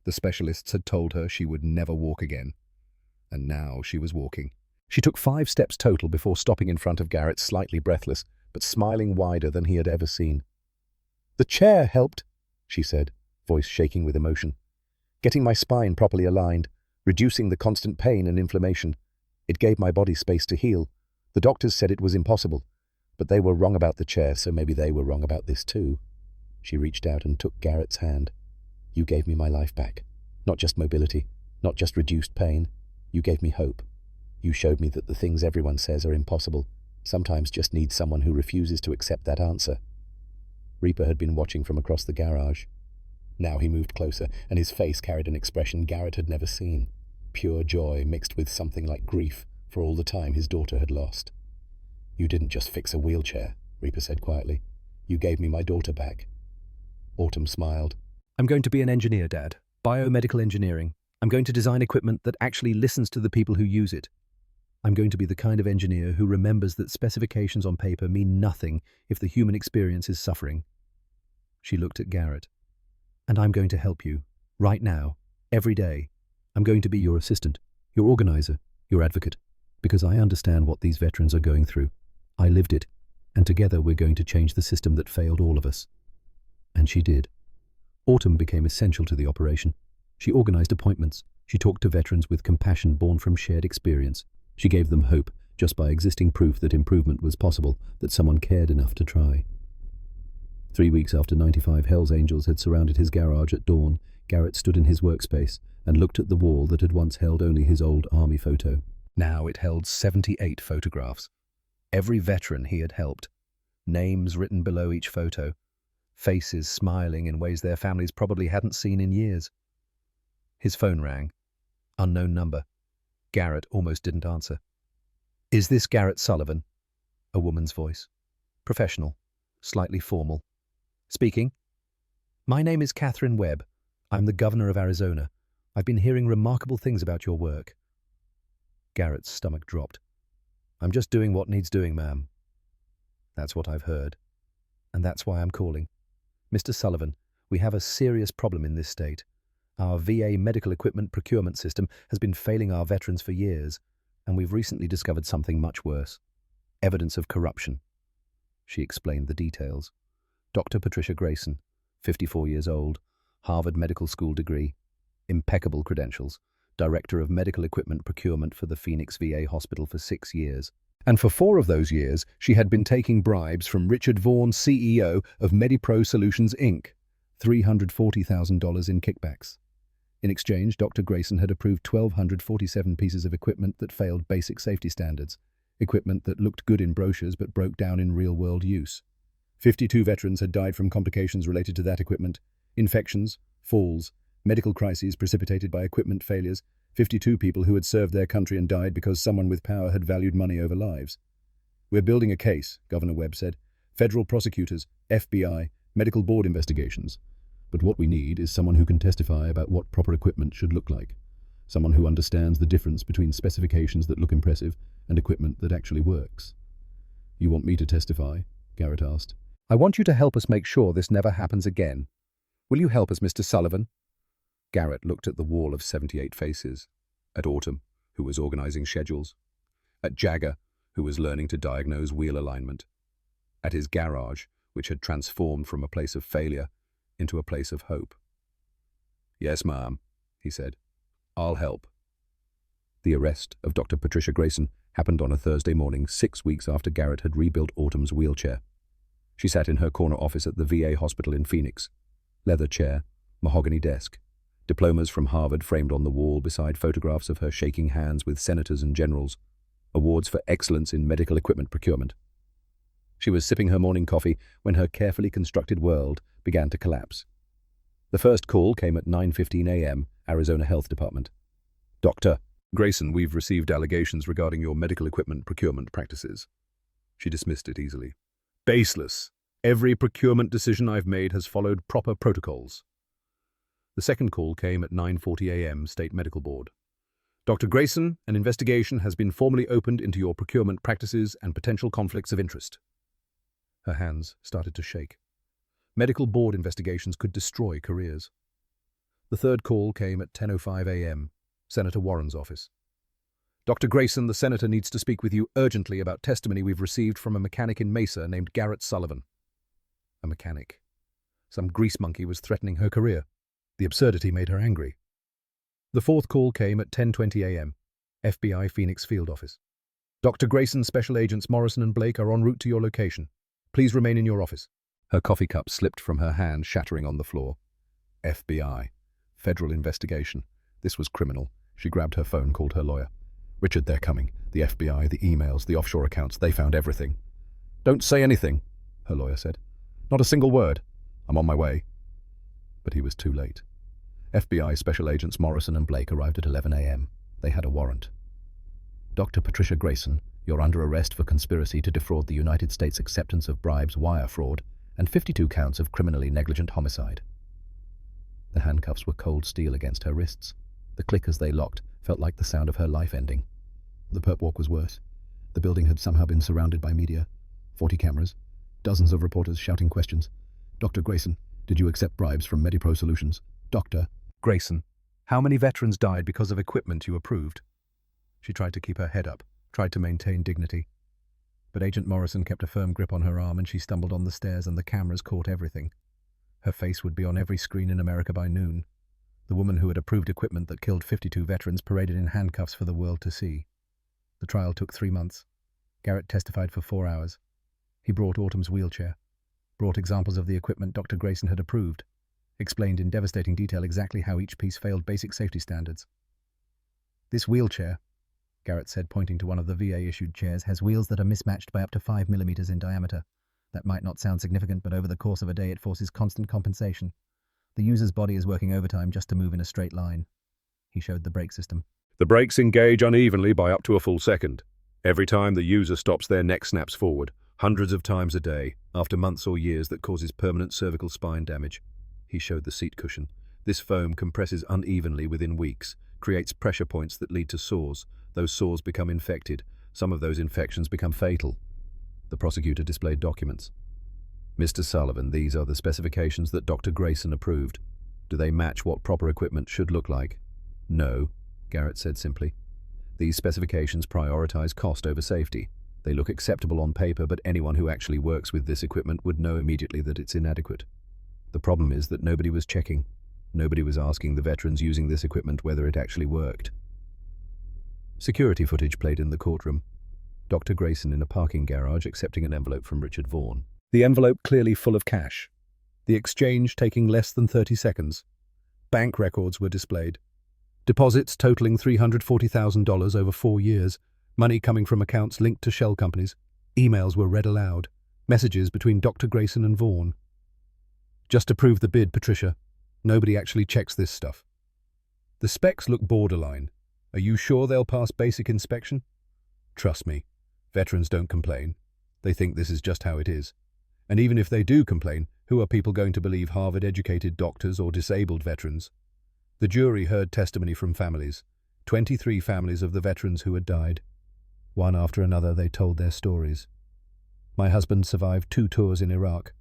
The specialists had told her she would never walk again. And now she was walking. She took 5 steps total before stopping in front of Garrett, slightly breathless, but smiling wider than he had ever seen. "The chair helped," she said, voice shaking with emotion. "Getting my spine properly aligned, reducing the constant pain and inflammation. It gave my body space to heal. The doctors said it was impossible, but they were wrong about the chair, so maybe they were wrong about this too." She reached out and took Garrett's hand. "You gave me my life back. Not just mobility, not just reduced pain. You gave me hope. You showed me that the things everyone says are impossible sometimes just need someone who refuses to accept that answer." Reaper had been watching from across the garage. Now he moved closer, and his face carried an expression Garrett had never seen. Pure joy mixed with something like grief for all the time his daughter had lost. "You didn't just fix a wheelchair," Reaper said quietly. "You gave me my daughter back." Autumn smiled. "I'm going to be an engineer, Dad. Biomedical engineering. I'm going to design equipment that actually listens to the people who use it. I'm going to be the kind of engineer who remembers that specifications on paper mean nothing if the human experience is suffering." She looked at Garrett. And I'm going to help you. Right now. Every day. I'm going to be your assistant, your organizer, your advocate. Because I understand what these veterans are going through. I lived it. And together we're going to change the system that failed all of us. And she did. Autumn became essential to the operation. She organized appointments. She talked to veterans with compassion born from shared experience. She gave them hope just by existing proof that improvement was possible, that someone cared enough to try. 3 weeks after 95 Hells Angels had surrounded his garage at dawn, Garrett stood in his workspace and looked at the wall that had once held only his old army photo. Now it held 78 photographs. Every veteran he had helped. Names written below each photo. Faces smiling in ways their families probably hadn't seen in years. His phone rang. Unknown number. Garrett almost didn't answer. "Is this Garrett Sullivan?" A woman's voice. Professional. Slightly formal. "Speaking." "My name is Catherine Webb. I'm the governor of Arizona. I've been hearing remarkable things about your work." Garrett's stomach dropped. "I'm just doing what needs doing, ma'am." "That's what I've heard. And that's why I'm calling. Mr. Sullivan, we have a serious problem in this state. Our VA medical equipment procurement system has been failing our veterans for years, and we've recently discovered something much worse. Evidence of corruption." She explained the details. Dr. Patricia Grayson, 54 years old, Harvard Medical School degree, impeccable credentials, Director of Medical Equipment Procurement for the Phoenix VA Hospital for 6 years. And for 4 of those years, she had been taking bribes from Richard Vaughan, CEO of MediPro Solutions, Inc., $340,000 in kickbacks. In exchange, Dr. Grayson had approved 1,247 pieces of equipment that failed basic safety standards, equipment that looked good in brochures but broke down in real-world use. 52 veterans had died from complications related to that equipment: infections, falls, medical crises precipitated by equipment failures, 52 people who had served their country and died because someone with power had valued money over lives. "We're building a case," Governor Webb said. "Federal prosecutors, FBI, medical board investigations. But what we need is someone who can testify about what proper equipment should look like. Someone who understands the difference between specifications that look impressive and equipment that actually works." "You want me to testify?" Garrett asked. "I want you to help us make sure this never happens again. Will you help us, Mr. Sullivan?" Garrett looked at the wall of 78 faces. At Autumn, who was organizing schedules. At Jagger, who was learning to diagnose wheel alignment. At his garage, which had transformed from a place of failure into a place of hope. "Yes, ma'am," he said. "I'll help." The arrest of Dr. Patricia Grayson happened on a Thursday morning, 6 weeks after Garrett had rebuilt Autumn's wheelchair. She sat in her corner office at the VA hospital in Phoenix. Leather chair, mahogany desk, diplomas from Harvard framed on the wall beside photographs of her shaking hands with senators and generals, awards for excellence in medical equipment procurement. She was sipping her morning coffee when her carefully constructed world began to collapse. The first call came at 9:15 a.m., Arizona Health Department. "Dr. Grayson, we've received allegations regarding your medical equipment procurement practices." She dismissed it easily. "Baseless. Every procurement decision I've made has followed proper protocols." The second call came at 9:40 a.m., State Medical Board. "Dr. Grayson, an investigation has been formally opened into your procurement practices and potential conflicts of interest." Her hands started to shake. Medical board investigations could destroy careers. The third call came at 10:05 a.m., Senator Warren's office. "Dr. Grayson, the senator needs to speak with you urgently about testimony we've received from a mechanic in Mesa named Garrett Sullivan." A mechanic. Some grease monkey was threatening her career. The absurdity made her angry. The fourth call came at 10:20 a.m., FBI Phoenix Field Office. "Dr. Grayson, Special Agents Morrison and Blake are en route to your location. Please remain in your office." Her coffee cup slipped from her hand, shattering on the floor. FBI. Federal investigation. This was criminal. She grabbed her phone, called her lawyer. "Richard, they're coming. The FBI, the emails, the offshore accounts, they found everything." "Don't say anything," her lawyer said. "Not a single word. I'm on my way." But he was too late. FBI Special Agents Morrison and Blake arrived at 11 a.m. They had a warrant. "Dr. Patricia Grayson, you're under arrest for conspiracy to defraud the United States acceptance of bribes, wire fraud, and 52 counts of criminally negligent homicide." The handcuffs were cold steel against her wrists. The click as they locked felt like the sound of her life ending. The perp walk was worse. The building had somehow been surrounded by media. 40 cameras. Dozens of reporters shouting questions. "Dr. Grayson, Did you accept bribes from MediPro Solutions? Dr. Grayson, how many veterans died because of equipment you approved? She tried to keep her head up, tried to maintain dignity. But Agent Morrison kept a firm grip on her arm and she stumbled on the stairs and the cameras caught everything. Her face would be on every screen in America by noon. The woman who had approved equipment that killed 52 veterans paraded in handcuffs for the world to see. The trial took 3 months. Garrett testified for 4 hours. He brought Autumn's wheelchair, brought examples of the equipment Dr. Grayson had approved, explained in devastating detail exactly how each piece failed basic safety standards. This wheelchair, Garrett said, pointing to one of the VA-issued chairs, has wheels that are mismatched by up to 5 millimeters in diameter. That might not sound significant, but over the course of a day it forces constant compensation. The user's body is working overtime just to move in a straight line. He showed the brake system. The brakes engage unevenly by up to a full second. Every time the user stops, their neck snaps forward, hundreds of times a day, after months or years that causes permanent cervical spine damage. He showed the seat cushion. This foam compresses unevenly within weeks, creates pressure points that lead to sores. Those sores become infected. Some of those infections become fatal. The prosecutor displayed documents. Mr. Sullivan, these are the specifications that Dr. Grayson approved. Do they match what proper equipment should look like? No, Garrett said simply. These specifications prioritize cost over safety. They look acceptable on paper, but anyone who actually works with this equipment would know immediately that it's inadequate. The problem is that nobody was checking. Nobody was asking the veterans using this equipment whether it actually worked. Security footage played in the courtroom. Dr. Grayson in a parking garage accepting an envelope from Richard Vaughan. The envelope clearly full of cash. The exchange taking less than 30 seconds. Bank records were displayed. Deposits totaling $340,000 over 4 years. Money coming from accounts linked to shell companies. Emails were read aloud. Messages between Dr. Grayson and Vaughan. Just to prove the bid, Patricia. Nobody actually checks this stuff. The specs look borderline. Are you sure they'll pass basic inspection? Trust me, veterans don't complain. They think this is just how it is. And even if they do complain, who are people going to believe, Harvard-educated doctors or disabled veterans? The jury heard testimony from families, 23 families of the veterans who had died. One after another, they told their stories. My husband survived 2 tours in Iraq.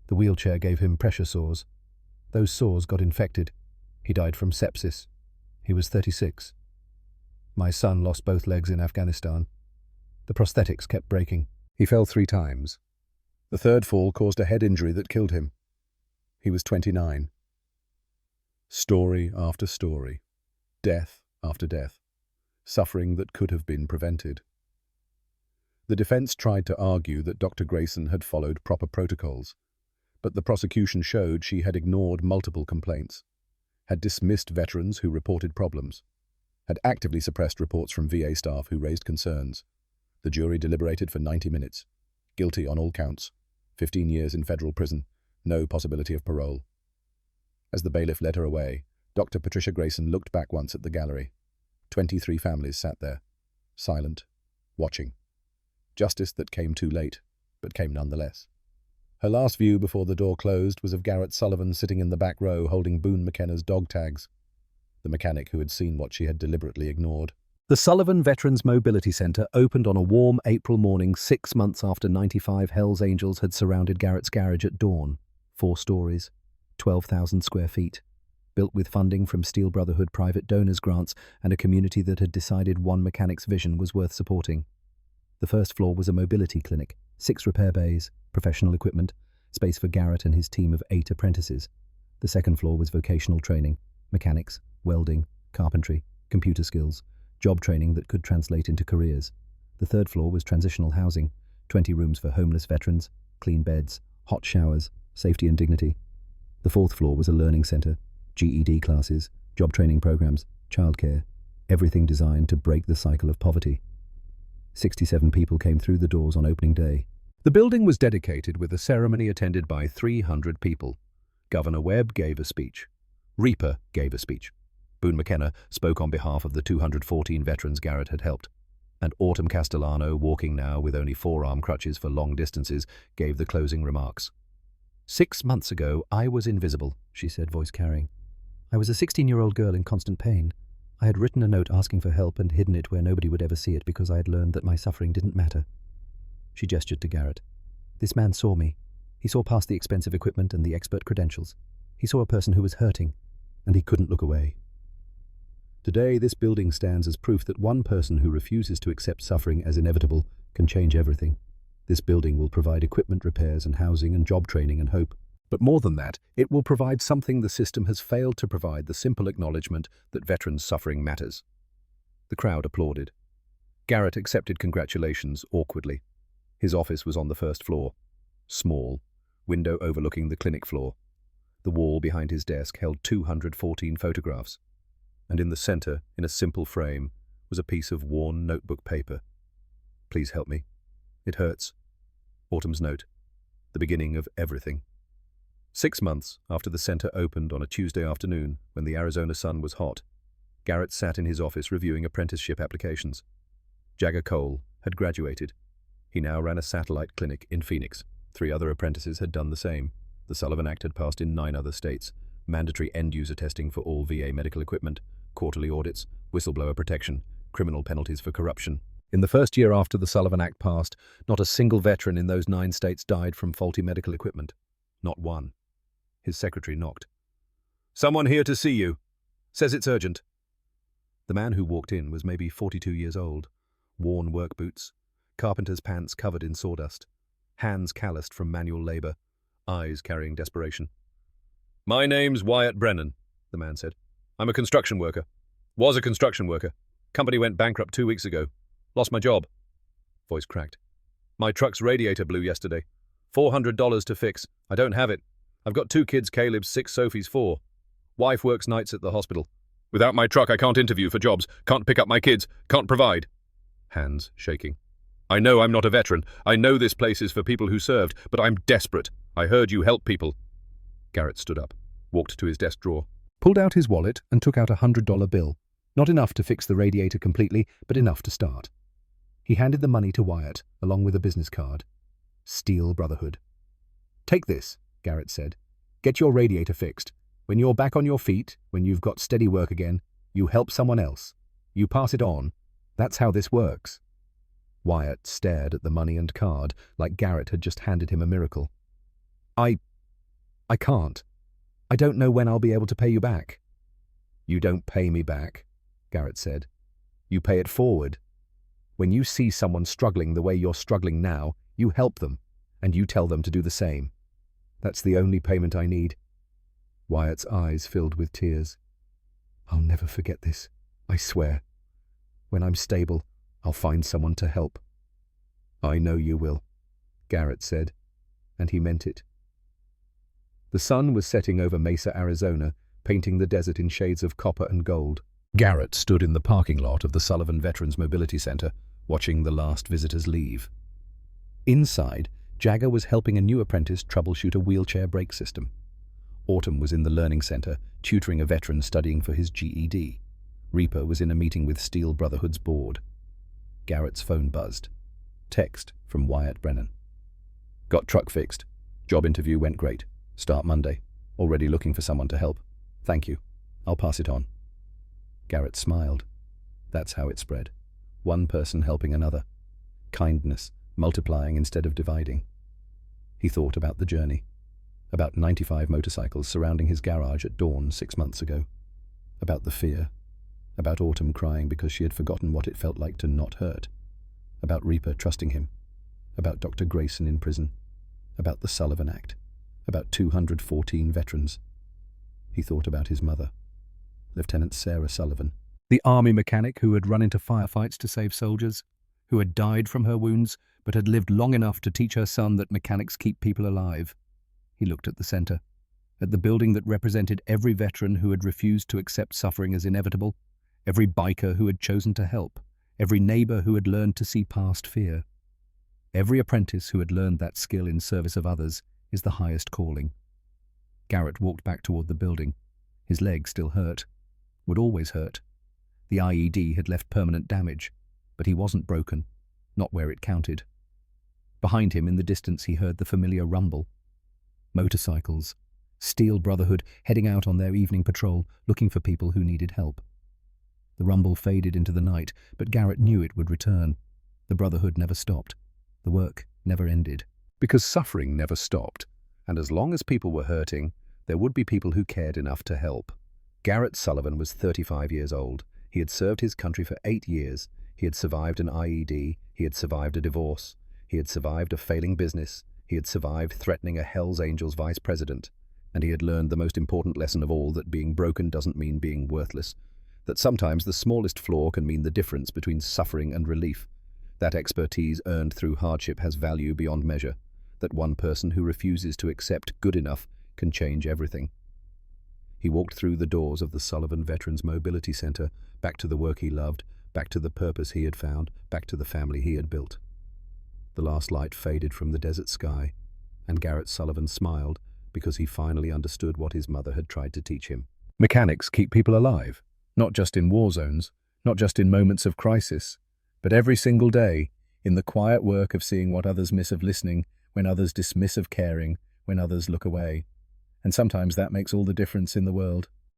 The wheelchair gave him pressure sores. Those sores got infected. He died from sepsis. He was 36. My son lost both legs in Afghanistan. The prosthetics kept breaking. He fell 3 times. The 3rd fall caused a head injury that killed him. He was 29. Story after story. Death after death. Suffering that could have been prevented. The defense tried to argue that Dr. Grayson had followed proper protocols, but the prosecution showed she had ignored multiple complaints, had dismissed veterans who reported problems, had actively suppressed reports from VA staff who raised concerns. The jury deliberated for 90 minutes. Guilty on all counts. 15 years in federal prison. No possibility of parole. As the bailiff led her away, Dr. Patricia Grayson looked back once at the gallery. 23 families sat there, silent, watching. Justice that came too late, but came nonetheless. Her last view before the door closed was of Garrett Sullivan sitting in the back row holding Boone McKenna's dog tags, the mechanic who had seen what she had deliberately ignored. The Sullivan Veterans Mobility Center opened on a warm April morning 6 months after 95 Hells Angels had surrounded Garrett's garage at dawn. 4 stories, 12,000 square feet, built with funding from Steel Brotherhood private donors grants and a community that had decided one mechanic's vision was worth supporting. The first floor was a mobility clinic, 6 repair bays, professional equipment, space for Garrett and his team of 8 apprentices. The second floor was vocational training, mechanics, welding, carpentry, computer skills, job training that could translate into careers. The third floor was transitional housing, 20 rooms for homeless veterans, clean beds, hot showers, safety and dignity. The fourth floor was a learning center, GED classes, job training programs, childcare, everything designed to break the cycle of poverty. 67 people came through the doors on opening day. The building was dedicated with a ceremony attended by 300 people. Governor Webb gave a speech. Reaper gave a speech. Boone McKenna spoke on behalf of the 214 veterans Garrett had helped. And Autumn Castellano, walking now with only forearm crutches for long distances, gave the closing remarks. 6 months ago, I was invisible, she said, voice carrying. I was a 16-year-old girl in constant pain. I had written a note asking for help and hidden it where nobody would ever see it because I had learned that my suffering didn't matter. She gestured to Garrett. This man saw me. He saw past the expensive equipment and the expert credentials. He saw a person who was hurting, and he couldn't look away. Today, this building stands as proof that one person who refuses to accept suffering as inevitable can change everything. This building will provide equipment repairs and housing and job training and hope. But more than that, it will provide something the system has failed to provide: the simple acknowledgement that veterans' suffering matters. The crowd applauded. Garrett accepted congratulations awkwardly. His office was on the first floor. Small, window overlooking the clinic floor. The wall behind his desk held 214 photographs, and in the center, in a simple frame, was a piece of worn notebook paper. "Please help me. It hurts." Autumn's note. The beginning of everything. 6 months after the center opened on a Tuesday afternoon, when the Arizona sun was hot, Garrett sat in his office reviewing apprenticeship applications. Jagger Cole had graduated. He now ran a satellite clinic in Phoenix. 3 other apprentices had done the same. The Sullivan Act had passed in 9 other states. Mandatory end-user testing for all VA medical equipment, quarterly audits, whistleblower protection, criminal penalties for corruption. In the first year after the Sullivan Act passed, not a single veteran in those 9 states died from faulty medical equipment. Not one. His secretary knocked. "Someone here to see you. Says it's urgent." The man who walked in was maybe 42 years old. Worn work boots, carpenter's pants covered in sawdust, hands calloused from manual labor, eyes carrying desperation. "My name's Wyatt Brennan," the man said. "I'm a construction worker. Was a construction worker. Company went bankrupt 2 weeks ago. Lost my job." Voice cracked. "My truck's radiator blew yesterday. $400 to fix. I don't have it. I've got 2 kids, Caleb's 6, Sophie's 4. Wife works nights at the hospital. Without my truck, I can't interview for jobs, can't pick up my kids, can't provide." Hands shaking. "I know I'm not a veteran. I know this place is for people who served, but I'm desperate. I heard you help people." Garrett stood up, walked to his desk drawer, pulled out his wallet and took out a $100 bill. Not enough to fix the radiator completely, but enough to start. He handed the money to Wyatt, along with a business card. Steel Brotherhood. "Take this," Garrett said. "Get your radiator fixed. When you're back on your feet, when you've got steady work again, you help someone else. You pass it on. That's how this works." Wyatt stared at the money and card like Garrett had just handed him a miracle. I can't. I don't know when I'll be able to pay you back." "You don't pay me back," Garrett said. "You pay it forward. When you see someone struggling the way you're struggling now, you help them, and you tell them to do the same. That's the only payment I need." Wyatt's eyes filled with tears. "I'll never forget this, I swear. When I'm stable, I'll find someone to help." "I know you will," Garrett said, and he meant it. The sun was setting over Mesa, Arizona, painting the desert in shades of copper and gold. Garrett stood in the parking lot of the Sullivan Veterans Mobility Center, watching the last visitors leave. Inside, Jagger was helping a new apprentice troubleshoot a wheelchair brake system. Autumn was in the learning center, tutoring a veteran studying for his GED. Reaper was in a meeting with Steel Brotherhood's board. Garrett's phone buzzed. Text from Wyatt Brennan. "Got truck fixed. Job interview went great. Start Monday. Already looking for someone to help. Thank you. I'll pass it on." Garrett smiled. That's how it spread. One person helping another. Kindness, multiplying instead of dividing. He thought about the journey. About 95 motorcycles surrounding his garage at dawn 6 months ago. About the fear. About Autumn crying because she had forgotten what it felt like to not hurt. About Reaper trusting him. About Dr. Grayson in prison. About the Sullivan Act. About 214 veterans. He thought about his mother, Lieutenant Sarah Sullivan, the army mechanic who had run into firefights to save soldiers, who had died from her wounds but had lived long enough to teach her son that mechanics keep people alive. He looked at the center, at the building that represented every veteran who had refused to accept suffering as inevitable, every biker who had chosen to help, every neighbor who had learned to see past fear. Every apprentice who had learned that skill in service of others is the highest calling. Garrett walked back toward the building. His leg still hurt. Would always hurt. The IED had left permanent damage, but he wasn't broken, not where it counted. Behind him in the distance he heard the familiar rumble. Motorcycles. Steel Brotherhood heading out on their evening patrol, looking for people who needed help. The rumble faded into the night, but Garrett knew it would return. The Brotherhood never stopped. The work never ended. Because suffering never stopped, And as long as people were hurting, there would be people who cared enough to help. Garrett Sullivan was 35 years old. He had served his country for 8 years. He had survived an IED. He had survived a divorce. He had survived a failing business. He had survived threatening a Hells Angels vice president. And he had learned the most important lesson of all, that being broken doesn't mean being worthless. That sometimes the smallest flaw can mean the difference between suffering and relief. That expertise earned through hardship has value beyond measure. That one person who refuses to accept good enough can change everything. He walked through the doors of the Sullivan Veterans Mobility Center, back to the work he loved, back to the purpose he had found, back to the family he had built. The last light faded from the desert sky, and Garrett Sullivan smiled because he finally understood what his mother had tried to teach him. Mechanics keep people alive, not just in war zones, not just in moments of crisis, but every single day, in the quiet work of seeing what others miss, of listening, when others dismiss, of caring, when others look away. And sometimes that makes all the difference in the world.